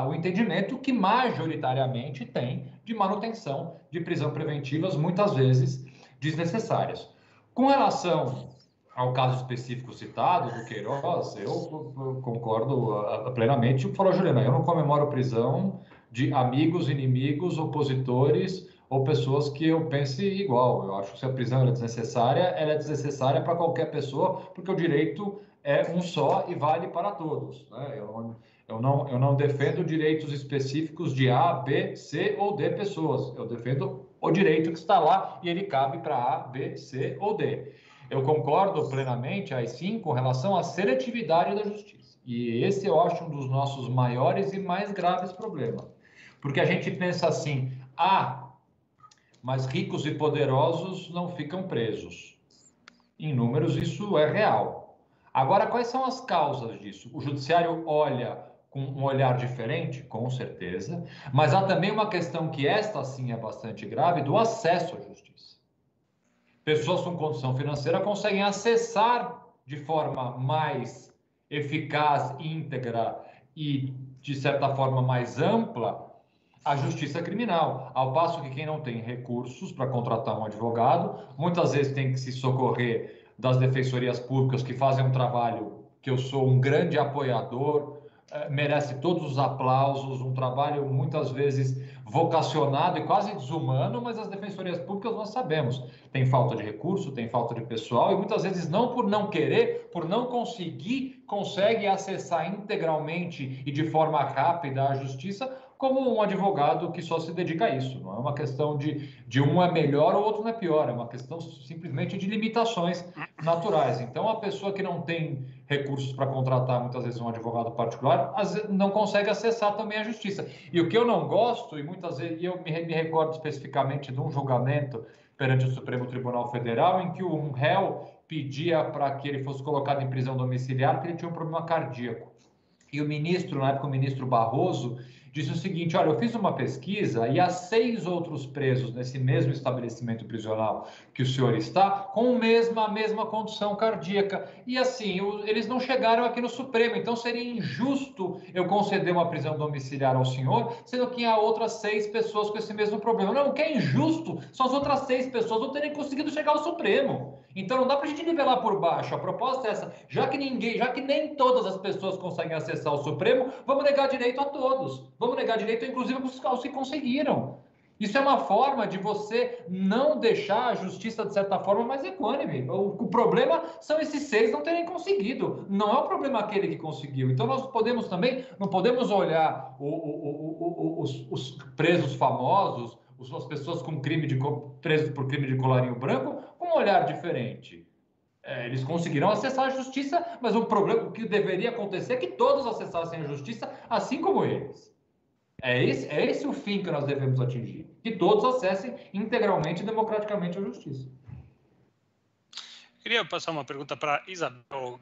o entendimento que majoritariamente tem de manutenção de prisão preventivas, muitas vezes desnecessárias. Com relação ao caso específico citado, do Queiroz, eu concordo plenamente com o que falou a Juliana. Eu não comemoro prisão de amigos, inimigos, opositores ou pessoas que eu pense igual. Eu acho que se a prisão ela é desnecessária para qualquer pessoa, porque o direito é um só e vale para todos, né? Eu não defendo direitos específicos de A, B, C ou D pessoas. Eu defendo o direito que está lá e ele cabe para A, B, C ou D. Eu concordo plenamente, aí sim, com relação à seletividade da justiça. E esse eu acho um dos nossos maiores e mais graves problemas. Porque a gente pensa assim, mas ricos e poderosos não ficam presos. Em números, isso é real. Agora, quais são as causas disso? O judiciário olha com um olhar diferente? Com certeza. Mas há também uma questão que esta, sim, é bastante grave, do acesso à justiça. Pessoas com condição financeira conseguem acessar de forma mais eficaz, íntegra e, de certa forma, mais ampla a justiça criminal, ao passo que quem não tem recursos para contratar um advogado, muitas vezes tem que se socorrer das defensorias públicas que fazem um trabalho que eu sou um grande apoiador, merece todos os aplausos, um trabalho muitas vezes vocacionado e quase desumano, mas as defensorias públicas nós sabemos, tem falta de recurso, tem falta de pessoal e muitas vezes não por não querer, por não conseguir, consegue acessar integralmente e de forma rápida a justiça, como um advogado que só se dedica a isso. Não é uma questão de um é melhor ou outro não é pior, é uma questão simplesmente de limitações naturais. Então, a pessoa que não tem recursos para contratar, muitas vezes, um advogado particular, não consegue acessar também a justiça. E o que eu não gosto, e muitas vezes, e eu me recordo especificamente de um julgamento perante o Supremo Tribunal Federal, em que um réu pedia para que ele fosse colocado em prisão domiciliar porque ele tinha um problema cardíaco. E o ministro, na época, o ministro Barroso, disse o seguinte: olha, eu fiz uma pesquisa e há 6 outros presos nesse mesmo estabelecimento prisional que o senhor está, com a mesma condição cardíaca. E assim, eles não chegaram aqui no Supremo, então seria injusto eu conceder uma prisão domiciliar ao senhor, sendo que há outras 6 pessoas com esse mesmo problema. Não, o que é injusto são as outras 6 pessoas não terem conseguido chegar ao Supremo. Então não dá para a gente nivelar por baixo. A proposta é essa: já que nem todas as pessoas conseguem acessar o Supremo, vamos negar direito a todos. Vamos negar direito, inclusive, aos que conseguiram. Isso é uma forma de você não deixar a justiça, de certa forma, mais equânime. O problema são esses 6 não terem conseguido. Não é o problema aquele que conseguiu. Então nós não podemos olhar os presos famosos, as pessoas com presos por crime de colarinho branco, com um olhar diferente. Eles conseguiram acessar a justiça, mas o que deveria acontecer é que todos acessassem a justiça, assim como eles. É esse o fim que nós devemos atingir, que todos acessem integralmente e democraticamente a justiça. Queria passar uma pergunta para Isabel,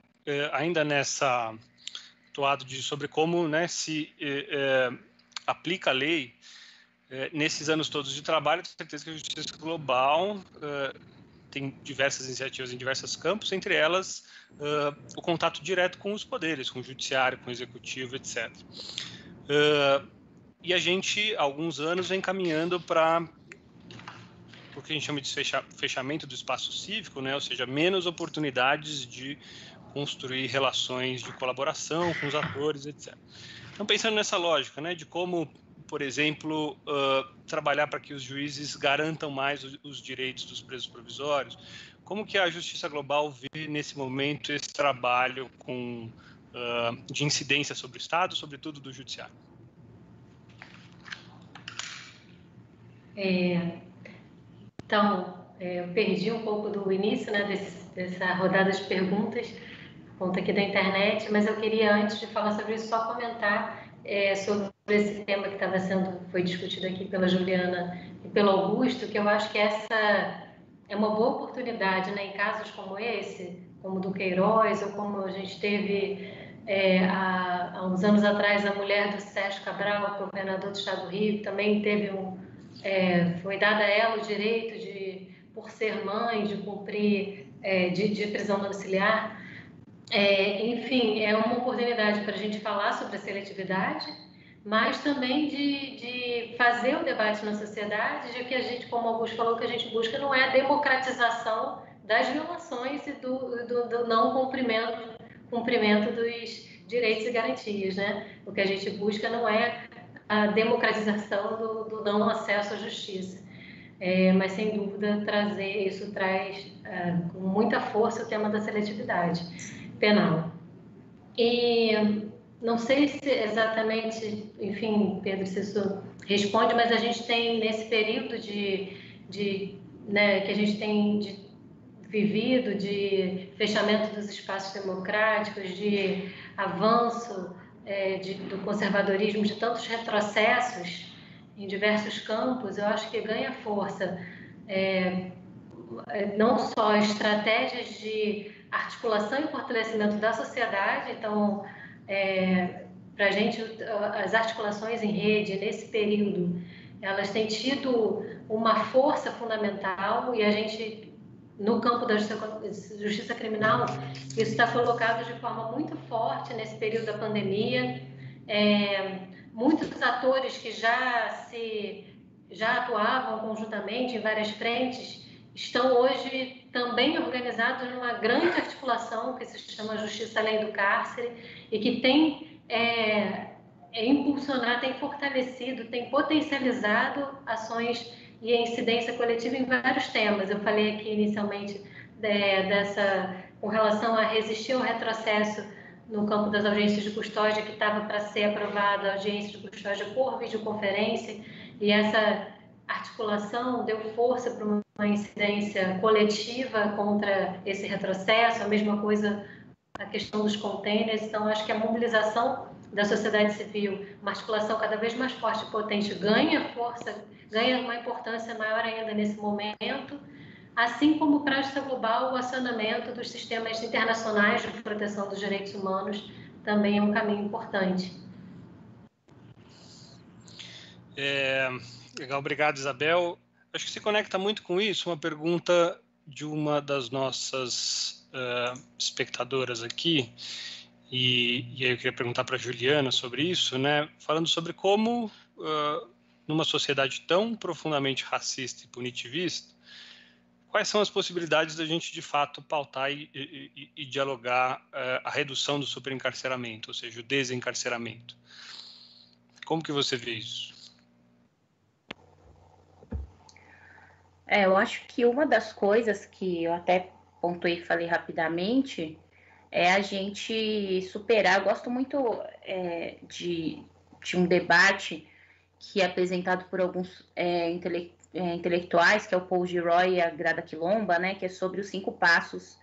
ainda nessa toado sobre como, né, se aplica a lei nesses anos todos de trabalho. Tenho certeza que a justiça global tem diversas iniciativas em diversos campos, entre elas o contato direto com os poderes, com o judiciário, com o executivo, etc. E a gente, há alguns anos, vem caminhando para o que a gente chama de fechamento do espaço cívico, né? Ou seja, menos oportunidades de construir relações de colaboração com os atores, etc. Então, pensando nessa lógica, né, de como, por exemplo, trabalhar para que os juízes garantam mais os direitos dos presos provisórios, como que a Justiça Global vê, nesse momento, esse trabalho de incidência sobre o Estado, sobretudo do Judiciário? Então, eu perdi um pouco do início, né, dessa rodada de perguntas, por conta aqui da internet, mas eu queria, antes de falar sobre isso, só comentar sobre esse tema que foi discutido aqui pela Juliana e pelo Augusto, que eu acho que essa é uma boa oportunidade, né, em casos como esse, como do Queiroz, ou como a gente teve há uns anos atrás a mulher do Sérgio Cabral, governador do Estado do Rio, também teve foi dado a ela o direito de, por ser mãe, de cumprir de prisão domiciliar. Enfim, é uma oportunidade para a gente falar sobre a seletividade, mas também de fazer o debate na sociedade, de que a gente, como o Augusto falou, que a gente busca não é a democratização das violações e do não cumprimento dos direitos e garantias, né? O que a gente busca não é a democratização do não acesso à justiça. Mas, sem dúvida, isso traz com muita força o tema da seletividade penal. E não sei se exatamente, enfim, Pedro, se isso responde, mas a gente tem, nesse período né, que a gente tem vivido, de fechamento dos espaços democráticos, de avanço do conservadorismo, de tantos retrocessos em diversos campos, eu acho que ganha força não só estratégias de articulação e fortalecimento da sociedade. Então, para a gente, as articulações em rede, nesse período, elas têm tido uma força fundamental, e a gente, no campo da justiça criminal, isso está colocado de forma muito forte nesse período da pandemia. Muitos atores que já atuavam conjuntamente em várias frentes estão hoje também organizados numa grande articulação que se chama Justiça Além do Cárcere, e que tem impulsionado, tem fortalecido, tem potencializado ações e a incidência coletiva em vários temas. Eu falei aqui inicialmente com relação a resistir ao retrocesso no campo das audiências de custódia, que estava para ser aprovada a audiência de custódia por videoconferência, e essa articulação deu força para uma incidência coletiva contra esse retrocesso, a mesma coisa a questão dos containers. Então, acho que a mobilização da sociedade civil, uma articulação cada vez mais forte e potente, ganha força, ganha uma importância maior ainda nesse momento, assim como para a justiça global, o acionamento dos sistemas internacionais de proteção dos direitos humanos também é um caminho importante. Legal, obrigado, Isabel. Acho que se conecta muito com isso uma pergunta de uma das nossas espectadoras aqui, e aí eu queria perguntar para a Juliana sobre isso, né? Falando sobre como, numa sociedade tão profundamente racista e punitivista, quais são as possibilidades da gente, de fato, pautar e dialogar a redução do superencarceramento, ou seja, o desencarceramento? Como que você vê isso? Eu acho que uma das coisas que eu até pontuei e falei rapidamente é a gente superar. Eu gosto muito de um debate que é apresentado por alguns intelectuais, que é o Paul Gilroy e a Grada Quilomba, né, que é sobre os 5 passos,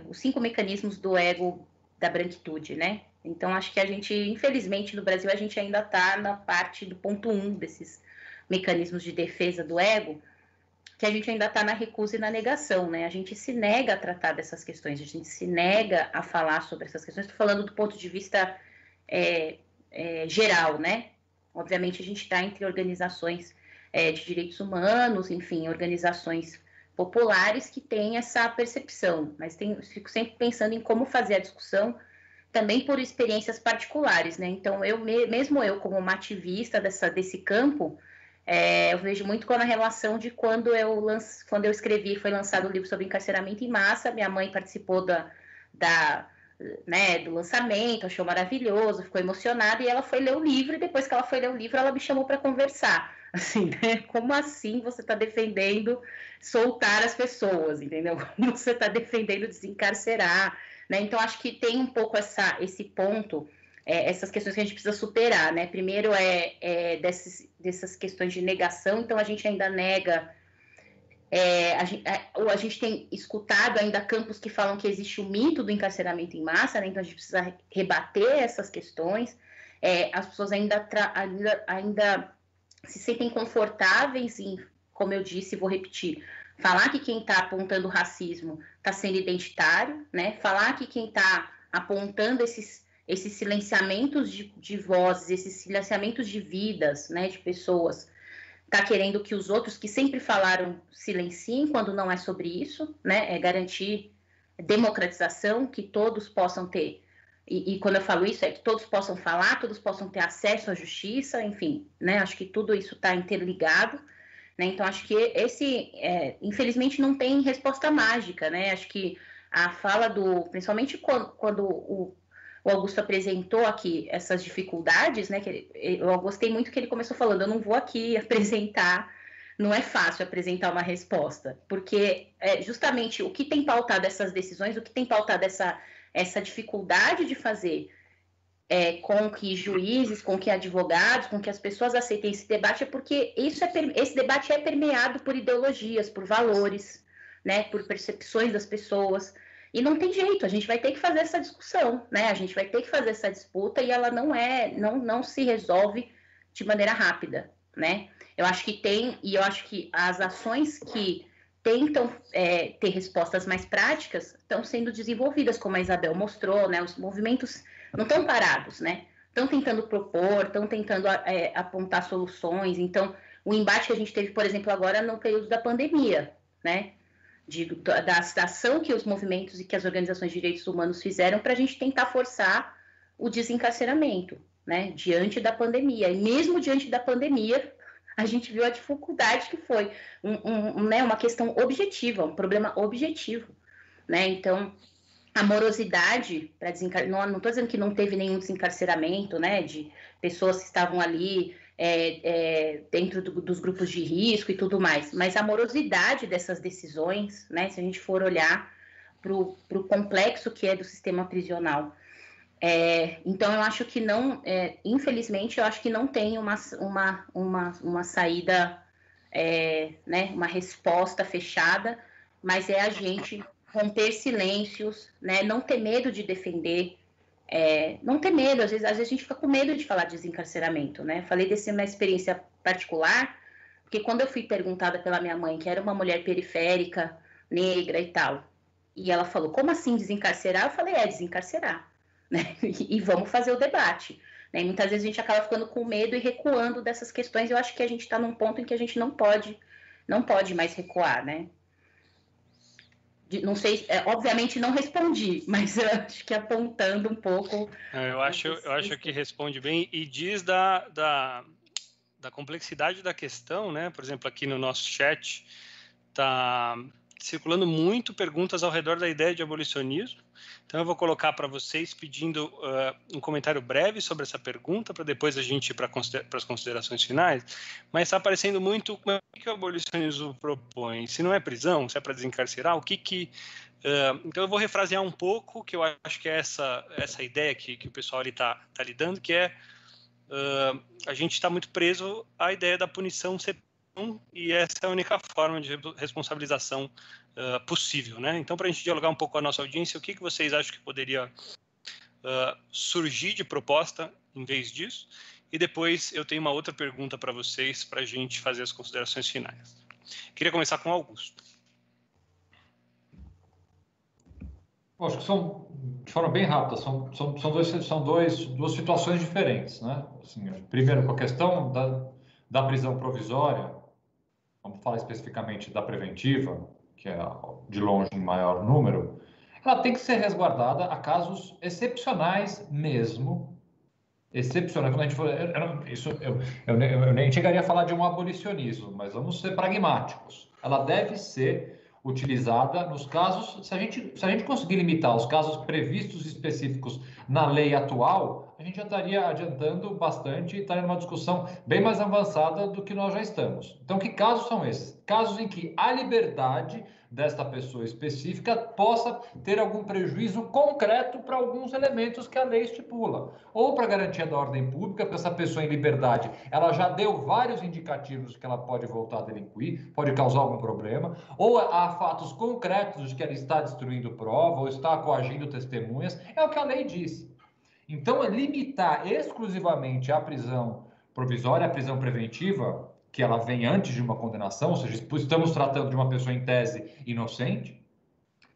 os 5 mecanismos do ego da branquitude, né? Então, acho que a gente, infelizmente, no Brasil, a gente ainda está na parte do ponto 1 desses mecanismos de defesa do ego, que a gente ainda está na recusa e na negação, né? A gente se nega a tratar dessas questões, a gente se nega a falar sobre essas questões. Estou falando do ponto de vista geral, né? Obviamente, a gente está entre organizações de direitos humanos, enfim, organizações populares que têm essa percepção, mas fico sempre pensando em como fazer a discussão também por experiências particulares, né? Então, mesmo eu, como uma ativista desse campo, eu vejo muito com a relação de quando eu escrevi, foi lançado o livro sobre encarceramento em massa, minha mãe participou do lançamento, achou maravilhoso, ficou emocionada, e ela foi ler o livro, e depois que ela foi ler o livro, ela me chamou para conversar, assim, né? Como assim você está defendendo soltar as pessoas, entendeu? Como você está defendendo desencarcerar, né? Então, acho que tem um pouco esse ponto, essas questões que a gente precisa superar, né? Primeiro dessas questões de negação, então a gente ainda nega, a gente tem escutado ainda campos que falam que existe o mito do encarceramento em massa, né? Então a gente precisa rebater essas questões, as pessoas ainda se sentem confortáveis em, como eu disse, vou repetir, falar que quem está apontando racismo está sendo identitário, né? Falar que quem está apontando esses silenciamentos de vozes, esses silenciamentos de vidas, né, de pessoas, está querendo que os outros que sempre falaram silenciem, quando não é sobre isso, né, é garantir democratização, que todos possam ter, e quando eu falo isso, é que todos possam falar, todos possam ter acesso à justiça, enfim, né, acho que tudo isso está interligado, né, então acho que infelizmente não tem resposta mágica, né, acho que a fala principalmente quando o Augusto apresentou aqui essas dificuldades, né? Eu gostei muito que ele começou falando, eu não vou aqui apresentar, não é fácil apresentar uma resposta, porque justamente o que tem pautado essas decisões, o que tem pautado essa dificuldade de fazer com que juízes, com que advogados, com que as pessoas aceitem esse debate, é porque esse debate é permeado por ideologias, por valores, né? Por percepções das pessoas. E não tem jeito, a gente vai ter que fazer essa discussão, né? A gente vai ter que fazer essa disputa e ela não se resolve de maneira rápida, né? Eu acho que as ações que tentam ter respostas mais práticas estão sendo desenvolvidas, como a Isabel mostrou, né? Os movimentos não estão parados, né? Estão tentando propor, estão tentando apontar soluções. Então, o embate que a gente teve, por exemplo, agora no período da pandemia, né? Da ação que os movimentos e que as organizações de direitos humanos fizeram para a gente tentar forçar o desencarceramento, né, diante da pandemia. E mesmo diante da pandemia, a gente viu a dificuldade que foi, né, uma questão objetiva, um problema objetivo, né? Então, a morosidade para desencarcerar, não estou dizendo que não teve nenhum desencarceramento, né, de pessoas que estavam ali dentro dos grupos de risco e tudo mais, mas a morosidade dessas decisões, né, se a gente for olhar pro complexo que é do sistema prisional. Então, eu acho que não, infelizmente, eu acho que não tem uma saída, né, uma resposta fechada, mas é a gente romper silêncios, né, não ter medo de defender, não ter medo, às vezes a gente fica com medo de falar de desencarceramento, né? Falei dessa minha experiência particular, porque quando eu fui perguntada pela minha mãe, que era uma mulher periférica, negra e tal, e ela falou, como assim desencarcerar? Eu falei, desencarcerar, né? E vamos fazer o debate, né? E muitas vezes a gente acaba ficando com medo e recuando dessas questões. Eu acho que a gente está num ponto em que a gente não pode mais recuar, né? Não sei, obviamente não respondi, mas eu acho que apontando um pouco. Eu acho que responde bem e diz da complexidade da questão, né? Por exemplo, aqui no nosso chat está circulando muito perguntas ao redor da ideia de abolicionismo. Então eu vou colocar para vocês pedindo um comentário breve sobre essa pergunta, para depois a gente ir para as considerações finais. Mas está aparecendo muito o que o abolicionismo propõe. Se não é prisão, se é para desencarcerar, o que... então eu vou refrasear um pouco, que eu acho que é essa ideia que o pessoal ali está lidando, que é a gente está muito preso à ideia da punição ser e essa é a única forma de responsabilização possível, né? Então, para a gente dialogar um pouco com a nossa audiência, o que vocês acham que poderia surgir de proposta em vez disso? E depois eu tenho uma outra pergunta para vocês, para a gente fazer as considerações finais. Queria começar com o Augusto. Acho que de forma bem rápida, são duas situações diferentes, né? Assim, primeiro, com a questão da prisão provisória, vamos falar especificamente da preventiva, que é de longe em maior número, ela tem que ser resguardada a casos excepcionais mesmo. Excepcionais. Quando a gente for, eu nem chegaria a falar de um abolicionismo, mas vamos ser pragmáticos. Ela deve ser utilizada nos casos, se a gente conseguir limitar os casos previstos específicos na lei atual, a gente já estaria adiantando bastante e estaria numa discussão bem mais avançada do que nós já estamos. Então, que casos são esses? Casos em que a liberdade desta pessoa específica possa ter algum prejuízo concreto para alguns elementos que a lei estipula. Ou para garantia da ordem pública, para essa pessoa em liberdade, ela já deu vários indicativos que ela pode voltar a delinquir, pode causar algum problema, ou há fatos concretos de que ela está destruindo prova, ou está coagindo testemunhas, é o que a lei diz. Então, limitar exclusivamente a prisão provisória, a prisão preventiva, que ela vem antes de uma condenação, ou seja, estamos tratando de uma pessoa em tese inocente,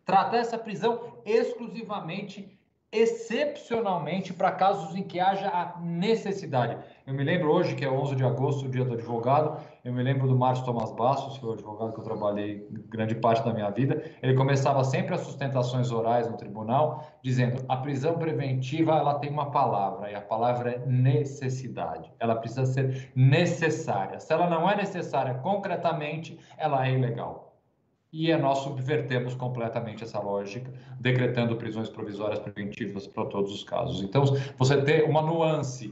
tratar essa prisão exclusivamente, excepcionalmente, para casos em que haja a necessidade. Eu me lembro hoje, que é 11 de agosto, o dia do advogado, eu me lembro do Márcio Tomás Bastos, que foi o advogado que eu trabalhei grande parte da minha vida, ele começava sempre as sustentações orais no tribunal, dizendo, a prisão preventiva, ela tem uma palavra, e a palavra é necessidade. Ela precisa ser necessária. Se ela não é necessária concretamente, ela é ilegal. E nós subvertemos completamente essa lógica, decretando prisões provisórias preventivas para todos os casos. Então, você ter uma nuance,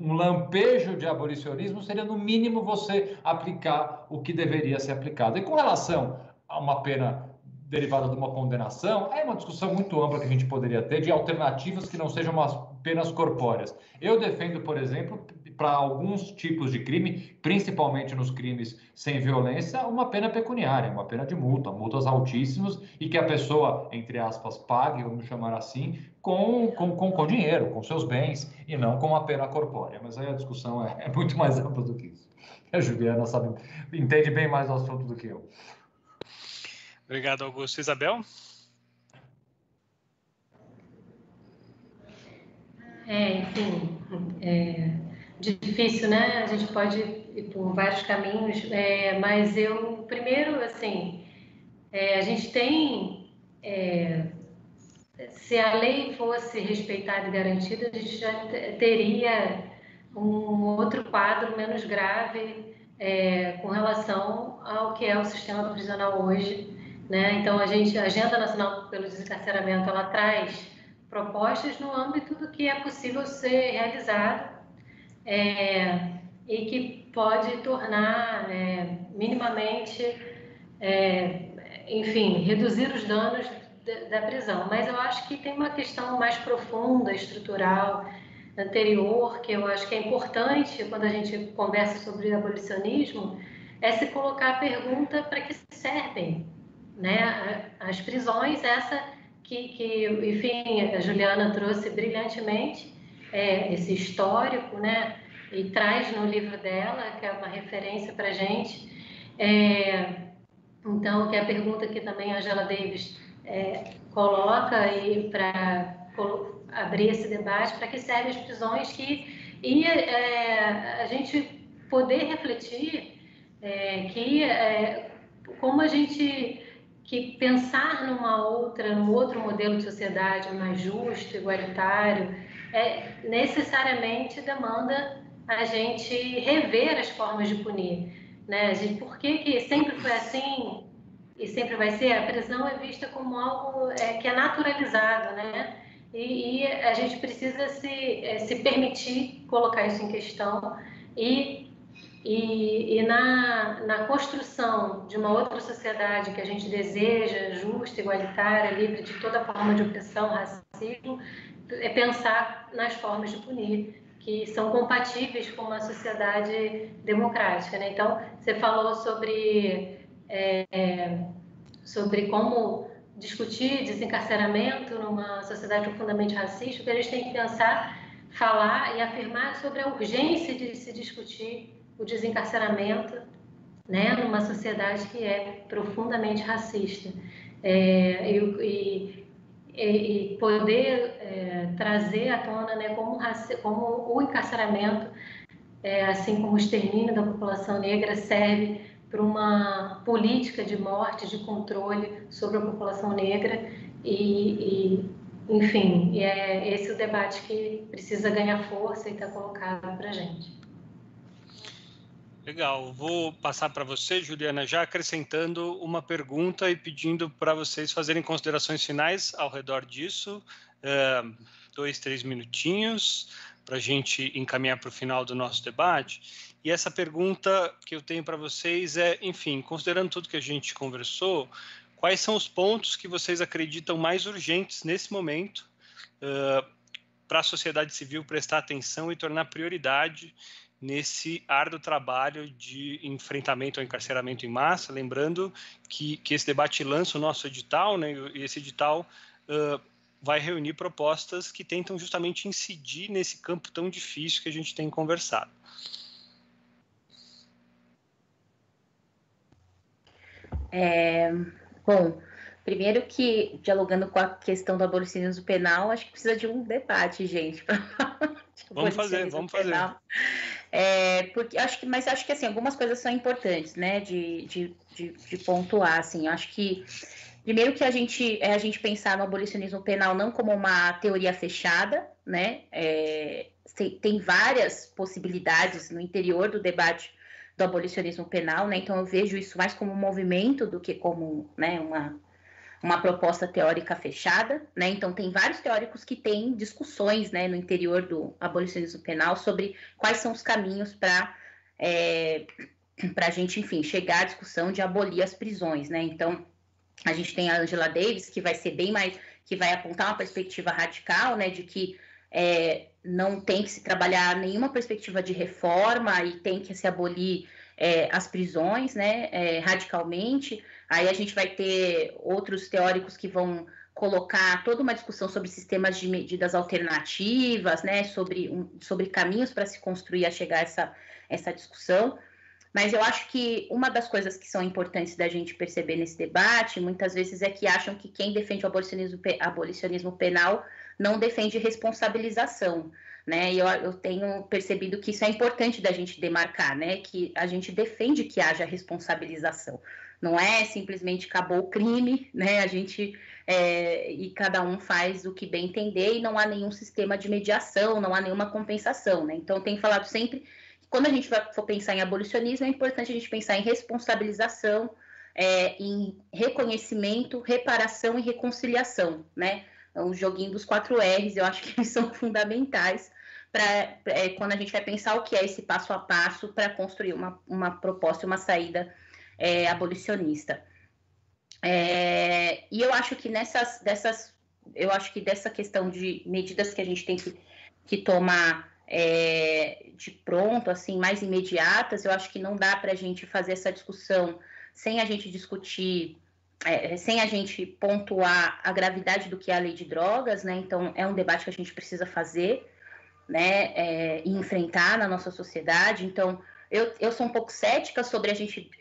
um lampejo de abolicionismo, seria, no mínimo, você aplicar o que deveria ser aplicado. E com relação a uma pena derivada de uma condenação, é uma discussão muito ampla que a gente poderia ter de alternativas que não sejam penas corpóreas. Eu defendo, por exemplo, para alguns tipos de crime, principalmente nos crimes sem violência, uma pena pecuniária, uma pena de multa, multas altíssimas, e que a pessoa, entre aspas, pague, vamos chamar assim, com dinheiro, com seus bens, e não com uma pena corpórea. Mas aí a discussão é muito mais ampla do que isso. A Juliana entende bem mais o assunto do que eu. Obrigado, Augusto. Isabel? Enfim, difícil, né? A gente pode ir por vários caminhos, mas eu, primeiro, assim, a gente tem, se a lei fosse respeitada e garantida, a gente já teria um outro quadro menos grave com relação ao que é o sistema prisional hoje, né? Então, a Agenda Nacional pelo Desencarceramento, ela traz propostas no âmbito do que é possível ser realizado e que pode tornar minimamente, enfim, reduzir os danos da prisão, mas eu acho que tem uma questão mais profunda, estrutural, anterior, que eu acho que é importante quando a gente conversa sobre abolicionismo, é se colocar a pergunta para que servem, né? As prisões, essa que enfim, a Juliana trouxe brilhantemente, esse histórico, né? E traz no livro dela, que é uma referência para a gente. Então, que é a pergunta que também a Angela Davis coloca aí para abrir esse debate, para que servem as prisões, e a gente poder refletir como a gente que pensar num outro modelo de sociedade mais justo, igualitário, necessariamente demanda a gente rever as formas de punir, né? Por que sempre foi assim e sempre vai ser? A prisão é vista como algo que é naturalizado, né? E a gente precisa se permitir colocar isso em questão e na construção de uma outra sociedade que a gente deseja, justa, igualitária, livre de toda forma de opressão, racismo, pensar nas formas de punir, que são compatíveis com uma sociedade democrática, né? Então, você falou sobre como discutir desencarceramento numa sociedade profundamente racista. O que a gente tem que pensar, falar e afirmar sobre a urgência de se discutir o desencarceramento, né, numa sociedade que é profundamente racista, e poder trazer à tona, né, como o encarceramento, assim como o extermínio da população negra, serve para uma política de morte, de controle sobre a população negra enfim, é esse o debate que precisa ganhar força e está colocado para a gente. Legal, vou passar para você, Juliana, já acrescentando uma pergunta e pedindo para vocês fazerem considerações finais ao redor disso, 2, 3 minutinhos, para a gente encaminhar para o final do nosso debate. E essa pergunta que eu tenho para vocês é, enfim, considerando tudo que a gente conversou, quais são os pontos que vocês acreditam mais urgentes nesse momento para a sociedade civil prestar atenção e tornar prioridade nesse árduo trabalho de enfrentamento ao encarceramento em massa, lembrando que esse debate lança o nosso edital, né, e esse edital vai reunir propostas que tentam justamente incidir nesse campo tão difícil que a gente tem conversado. Bom, primeiro que, dialogando com a questão do abolicionismo penal, acho que precisa de um debate, gente. Vamos fazer. Mas acho que assim, algumas coisas são importantes, né, de pontuar, assim. Acho que primeiro que a gente pensar no abolicionismo penal não como uma teoria fechada, né? Tem várias possibilidades no interior do debate do abolicionismo penal, né? Então eu vejo isso mais como um movimento do que como, né, uma proposta teórica fechada, né? Então tem vários teóricos que têm discussões, né, no interior do abolicionismo penal sobre quais são os caminhos para a gente, enfim, chegar à discussão de abolir as prisões, né? Então a gente tem a Angela Davis, que vai ser bem mais, que vai apontar uma perspectiva radical, né, de que não tem que se trabalhar nenhuma perspectiva de reforma e tem que se abolir as prisões, né, radicalmente. Aí a gente vai ter outros teóricos que vão colocar toda uma discussão sobre sistemas de medidas alternativas, né, sobre caminhos para se construir a chegar a essa discussão. Mas eu acho que uma das coisas que são importantes da gente perceber nesse debate, muitas vezes, é que acham que quem defende o abolicionismo penal não defende responsabilização, né? E eu tenho percebido que isso é importante da gente demarcar, né? Que a gente defende que haja responsabilização. Não é simplesmente acabou o crime, né? A gente e cada um faz o que bem entender e não há nenhum sistema de mediação, não há nenhuma compensação, né? Então, tem falado sempre, quando a gente for pensar em abolicionismo, é importante a gente pensar em responsabilização, em reconhecimento, reparação e reconciliação, né? Então, o joguinho dos 4 R's, eu acho que eles são fundamentais para quando a gente vai pensar o que é esse passo a passo para construir uma proposta, uma saída abolicionista. E eu acho que eu acho que dessa questão de medidas que a gente tem que tomar de pronto, assim, mais imediatas, eu acho que não dá para a gente fazer essa discussão sem a gente discutir, sem a gente pontuar a gravidade do que é a lei de drogas, né? Então, é um debate que a gente precisa fazer, né? E enfrentar na nossa sociedade. Então, eu sou um pouco cética sobre a gente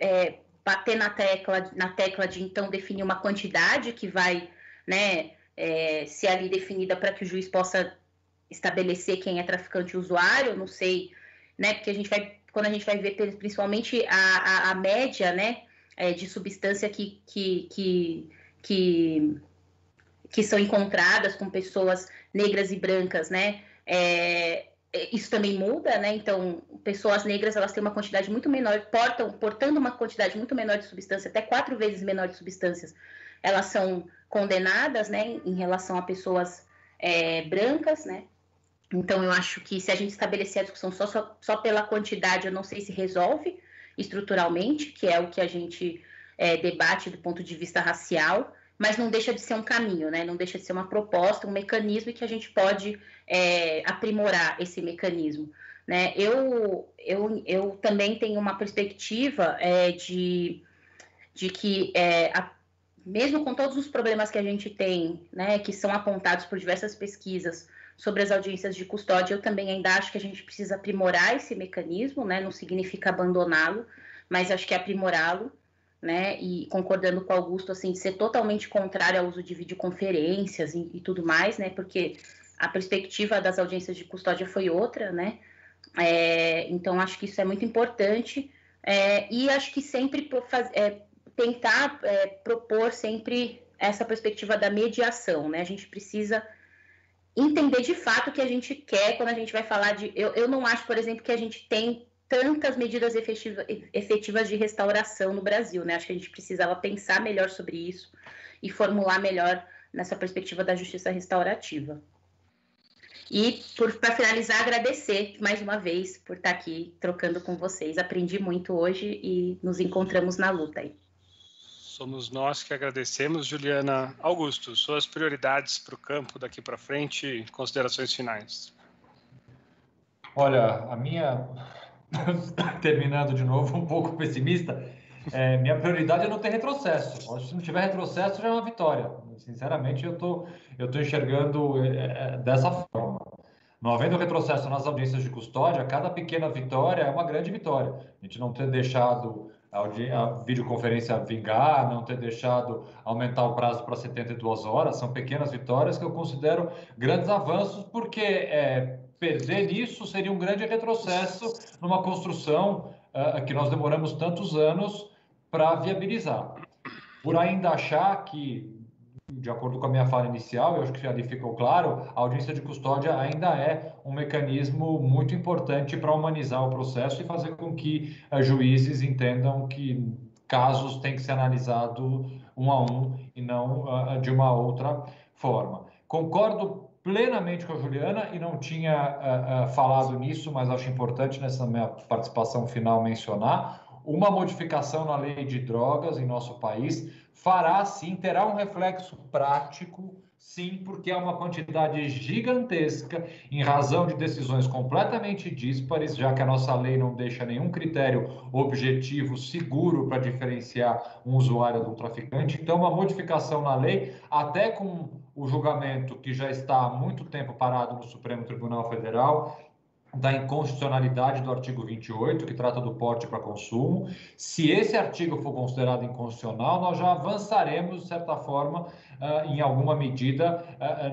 bater na tecla de, então, definir uma quantidade que vai, né, ser ali definida para que o juiz possa estabelecer quem é traficante e usuário, não sei, né, porque quando a gente vai ver principalmente a média, né, de substância que são encontradas com pessoas negras e brancas, né, isso também muda, né, então pessoas negras, elas têm uma quantidade muito menor, portando uma quantidade muito menor de substância, até 4 vezes menor de substâncias, elas são condenadas, né, em relação a pessoas brancas, né. Então, eu acho que se a gente estabelecer a discussão só pela quantidade, eu não sei se resolve estruturalmente, que é o que a gente debate do ponto de vista racial, mas não deixa de ser um caminho, né? Não deixa de ser uma proposta, um mecanismo e que a gente pode aprimorar esse mecanismo, né? Eu também tenho uma perspectiva de que, mesmo com todos os problemas que a gente tem, né, que são apontados por diversas pesquisas, sobre as audiências de custódia, eu também ainda acho que a gente precisa aprimorar esse mecanismo, né? Não significa abandoná-lo, mas acho que é aprimorá-lo, né? E concordando com o Augusto, assim, de ser totalmente contrário ao uso de videoconferências e tudo mais, né? Porque a perspectiva das audiências de custódia foi outra, né? Então, acho que isso é muito importante e acho que sempre tentar propor sempre essa perspectiva da mediação, né? A gente precisa entender de fato o que a gente quer quando a gente vai falar de... Eu não acho, por exemplo, que a gente tem tantas medidas efetivas de restauração no Brasil, né? Acho que a gente precisava pensar melhor sobre isso e formular melhor nessa perspectiva da justiça restaurativa. E, para finalizar, agradecer mais uma vez por estar aqui trocando com vocês. Aprendi muito hoje e nos encontramos na luta aí. Somos nós que agradecemos. Juliana. Augusto, suas prioridades para o campo daqui para frente, considerações finais. Olha, a minha, terminando de novo, um pouco pessimista, minha prioridade é não ter retrocesso. Acho que se não tiver retrocesso, já é uma vitória. Sinceramente, eu tô enxergando dessa forma. Não havendo retrocesso nas audiências de custódia, cada pequena vitória é uma grande vitória. A gente não ter deixado a videoconferência vingar, não ter deixado aumentar o prazo para 72 horas, são pequenas vitórias que eu considero grandes avanços, porque perder nisso seria um grande retrocesso numa construção que nós demoramos tantos anos para viabilizar. Por ainda achar que, de acordo com a minha fala inicial, eu acho que ali ficou claro, a audiência de custódia ainda é um mecanismo muito importante para humanizar o processo e fazer com que juízes entendam que casos têm que ser analisados um a um e não de uma outra forma. Concordo plenamente com a Juliana e não tinha falado nisso, mas acho importante nessa minha participação final mencionar. Uma modificação na lei de drogas em nosso país fará sim, terá um reflexo prático, sim, porque é uma quantidade gigantesca em razão de decisões completamente díspares, já que a nossa lei não deixa nenhum critério objetivo seguro para diferenciar um usuário do traficante. Então, uma modificação na lei, até com o julgamento que já está há muito tempo parado no Supremo Tribunal Federal, da inconstitucionalidade do artigo 28, que trata do porte para consumo. Se esse artigo for considerado inconstitucional, nós já avançaremos, de certa forma, em alguma medida,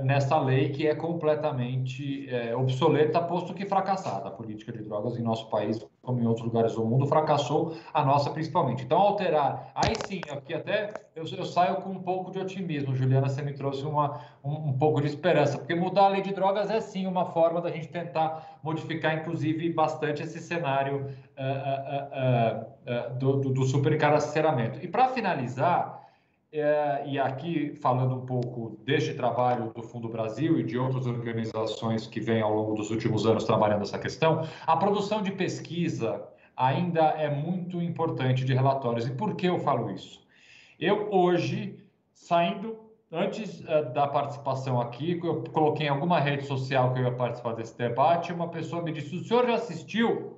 nessa lei que é completamente obsoleta, posto que fracassada. A política de drogas em nosso país, como em outros lugares do mundo, fracassou, a nossa principalmente. Então, alterar, aí sim, aqui até eu saio com um pouco de otimismo. Juliana, você me trouxe um pouco de esperança, porque mudar a lei de drogas é sim uma forma da gente tentar modificar, inclusive, bastante esse cenário do superencarceramento. E para finalizar, e aqui falando um pouco deste trabalho do Fundo Brasil e de outras organizações que vêm ao longo dos últimos anos trabalhando essa questão, a produção de pesquisa ainda é muito importante de relatórios. E por que eu falo isso? Eu hoje saindo, antes da participação aqui, eu coloquei em alguma rede social que eu ia participar desse debate, uma pessoa me disse: o senhor já assistiu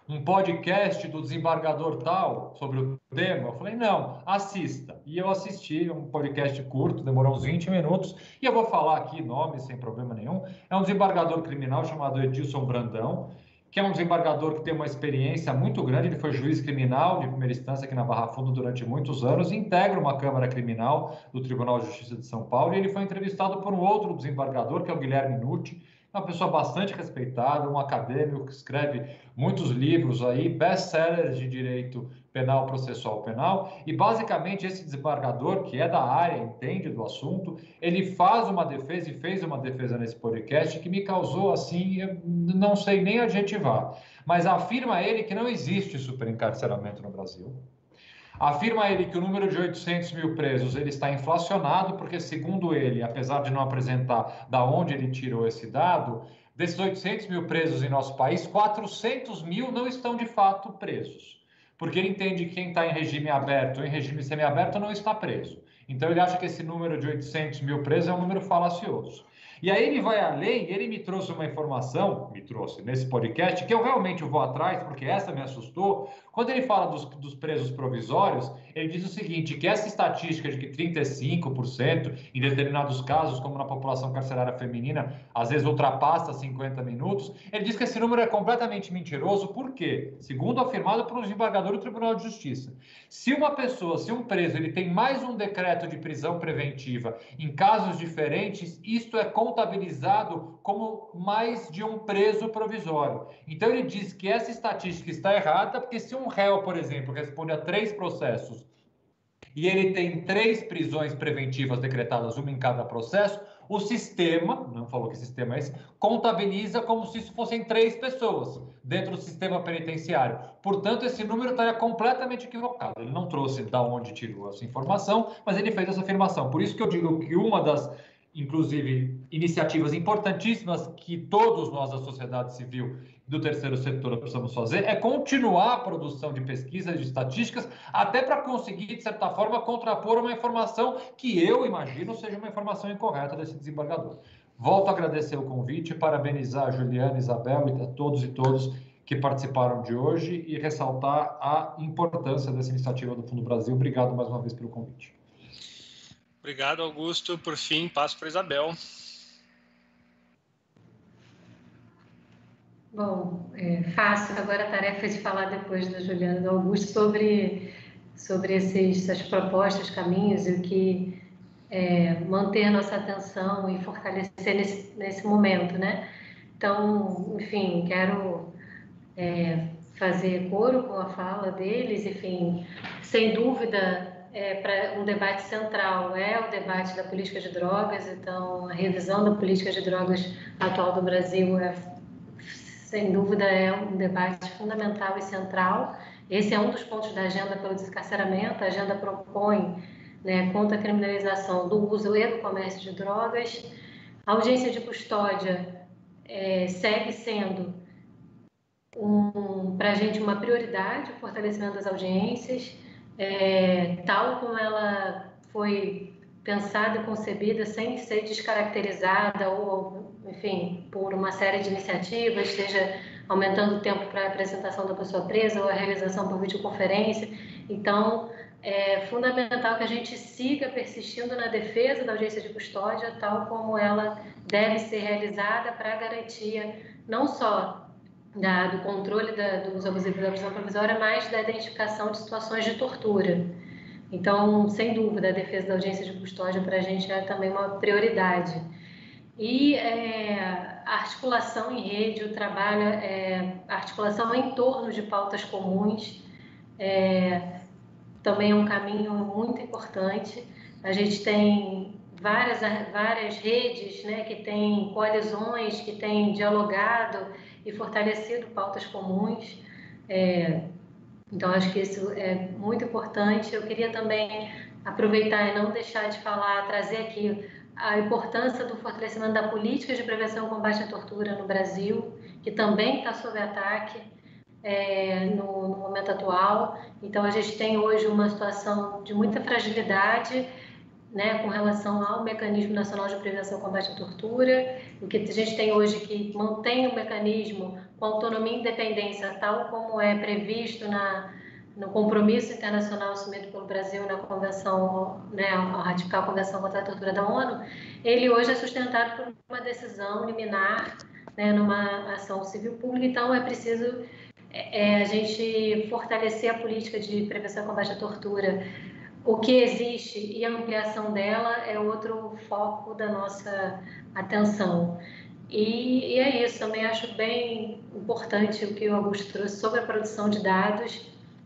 um podcast do desembargador tal sobre o tema? Eu falei: não, assista. E eu assisti, um podcast curto, demorou uns 20 minutos, e eu vou falar aqui nome sem problema nenhum. É um desembargador criminal chamado Edilson Brandão, que é um desembargador que tem uma experiência muito grande. Ele foi juiz criminal de primeira instância aqui na Barra Funda durante muitos anos, integra uma Câmara Criminal do Tribunal de Justiça de São Paulo, e ele foi entrevistado por um outro desembargador, que é o Guilherme Nutti, uma pessoa bastante respeitada, um acadêmico que escreve muitos livros aí, best-sellers de direito penal, processual penal, e basicamente esse desembargador, que é da área, entende do assunto, ele faz uma defesa e fez uma defesa nesse podcast que me causou, assim, eu não sei nem adjetivar, mas afirma ele que não existe superencarceramento no Brasil. Afirma ele que o número de 800 mil presos ele está inflacionado, porque, segundo ele, apesar de não apresentar da onde ele tirou esse dado, desses 800 mil presos em nosso país, 400 mil não estão de fato presos. Porque ele entende que quem está em regime aberto ou em regime semiaberto não está preso. Então, ele acha que esse número de 800 mil presos é um número falacioso. E aí ele vai além, ele me trouxe uma informação, nesse podcast, que eu realmente vou atrás, porque essa me assustou. Quando ele fala dos presos provisórios, ele diz o seguinte, que essa estatística de que 35%, em determinados casos, como na população carcerária feminina, às vezes ultrapassa 50 minutos, ele diz que esse número é completamente mentiroso. Por quê? Segundo afirmado por um desembargador do Tribunal de Justiça. Se um preso, ele tem mais um decreto de prisão preventiva em casos diferentes, isto é contabilizado como mais de um preso provisório. Então, ele diz que essa estatística está errada, porque se um réu, por exemplo, responde a 3 processos e ele tem 3 prisões preventivas decretadas, uma em cada processo, o sistema, não falou que sistema é esse, contabiliza como se isso fossem 3 pessoas dentro do sistema penitenciário. Portanto, esse número estaria completamente equivocado. Ele não trouxe de onde tirou essa informação, mas ele fez essa afirmação. Por isso que eu digo que uma das, inclusive, iniciativas importantíssimas que todos nós da sociedade civil do terceiro setor precisamos fazer é continuar a produção de pesquisas, de estatísticas, até para conseguir, de certa forma, contrapor uma informação que eu imagino seja uma informação incorreta desse desembargador. Volto a agradecer o convite, parabenizar a Juliana, Isabel e a todos que participaram de hoje e ressaltar a importância dessa iniciativa do Fundo Brasil. Obrigado mais uma vez pelo convite. Obrigado, Augusto. Por fim, passo para a Isabel. Bom, fácil agora a tarefa de falar depois da Juliana e do Augusto sobre essas propostas, caminhos e o que manter nossa atenção e fortalecer nesse momento, né? Então, enfim, quero fazer coro com a fala deles, enfim, sem dúvida, para um debate central é o debate da política de drogas. Então, a revisão da política de drogas atual do Brasil sem dúvida, é um debate fundamental e central. Esse é um dos pontos da agenda pelo descarceramento. A agenda propõe, contra a criminalização do uso e do comércio de drogas. A audiência de custódia segue sendo, para a gente, uma prioridade, o fortalecimento das audiências, tal como ela foi pensada e concebida, sem ser descaracterizada ou, enfim, por uma série de iniciativas, seja aumentando o tempo para a apresentação da pessoa presa ou a realização por videoconferência. Então, é fundamental que a gente siga persistindo na defesa da audiência de custódia, tal como ela deve ser realizada para a garantia não só do controle do uso abusivo da prisão provisória, mas da identificação de situações de tortura. Então, sem dúvida, a defesa da audiência de custódia para a gente é também uma prioridade. E a articulação em rede, o trabalho, a articulação em torno de pautas comuns, também é um caminho muito importante. A gente tem várias redes, que têm coalizões, que têm dialogado e fortalecido pautas comuns. Então, acho que isso é muito importante. Eu queria também aproveitar e não deixar de falar, trazer aqui a importância do fortalecimento da política de prevenção e combate à tortura no Brasil, que também está sob ataque no momento atual. Então, a gente tem hoje uma situação de muita fragilidade, né, com relação ao Mecanismo Nacional de Prevenção e Combate à Tortura. O que a gente tem hoje que mantém o mecanismo com autonomia e independência, tal como é previsto no compromisso internacional assumido pelo Brasil na Convenção, né, a ratificar a Convenção contra a Tortura da ONU, ele hoje é sustentado por uma decisão liminar, né, numa ação civil pública. Então, é preciso a gente fortalecer a política de prevenção e combate à tortura. O que existe e a ampliação dela é outro foco da nossa atenção. E é isso, também acho bem importante o que o Augusto trouxe sobre a produção de dados,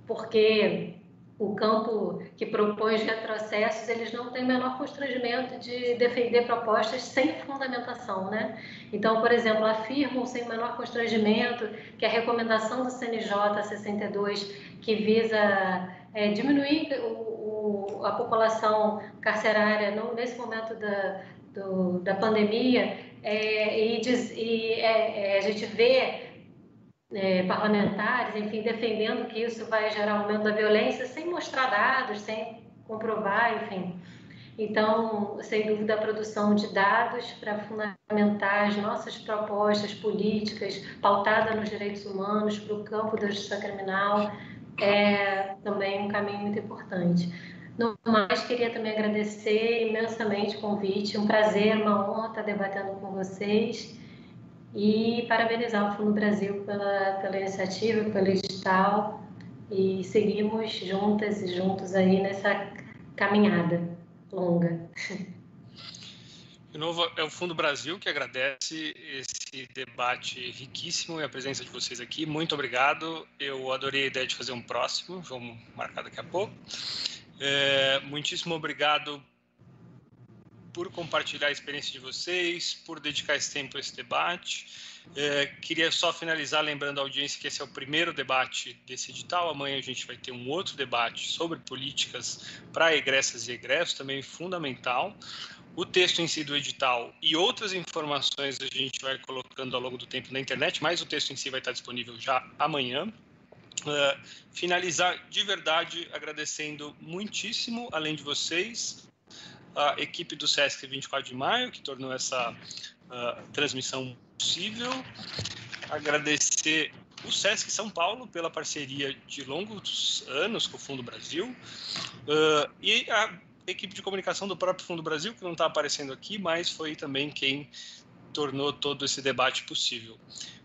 porque o campo que propõe os retrocessos, eles não têm o menor constrangimento de defender propostas sem fundamentação, né? Então, por exemplo, afirmam sem o menor constrangimento que a recomendação do CNJ 62, que visa diminuir a população carcerária nesse momento da pandemia, a gente vê parlamentares, enfim, defendendo que isso vai gerar aumento da violência sem mostrar dados, sem comprovar, enfim. Então, sem dúvida, a produção de dados para fundamentar as nossas propostas políticas pautadas nos direitos humanos para o campo da justiça criminal é também um caminho muito importante. No mais, queria também agradecer imensamente o convite, um prazer, uma honra estar debatendo com vocês e parabenizar o Fundo Brasil pela iniciativa, pelo edital, e seguimos juntas e juntos aí nessa caminhada longa. De novo, é o Fundo Brasil que agradece esse debate riquíssimo e a presença de vocês aqui. Muito obrigado. Eu adorei a ideia de fazer um próximo, vamos marcar daqui a pouco. Muitíssimo obrigado por compartilhar a experiência de vocês, por dedicar esse tempo a esse debate. Queria só finalizar lembrando a audiência que esse é o primeiro debate desse edital. Amanhã a gente vai ter um outro debate sobre políticas para egressas e egressos, também fundamental. O texto em si do edital e outras informações a gente vai colocando ao longo do tempo na internet, mas o texto em si vai estar disponível já amanhã. Finalizar de verdade agradecendo muitíssimo, além de vocês, a equipe do SESC 24 de Maio, que tornou essa transmissão possível. Agradecer o SESC São Paulo pela parceria de longos anos com o Fundo Brasil e a equipe de comunicação do próprio Fundo Brasil, que não está aparecendo aqui, mas foi também quem tornou todo esse debate possível.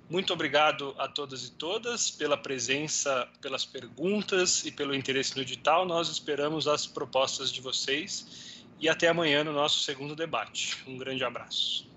Muito obrigado a todas e todas pela presença, pelas perguntas e pelo interesse no edital. Nós esperamos as propostas de vocês e até amanhã no nosso segundo debate. Um grande abraço.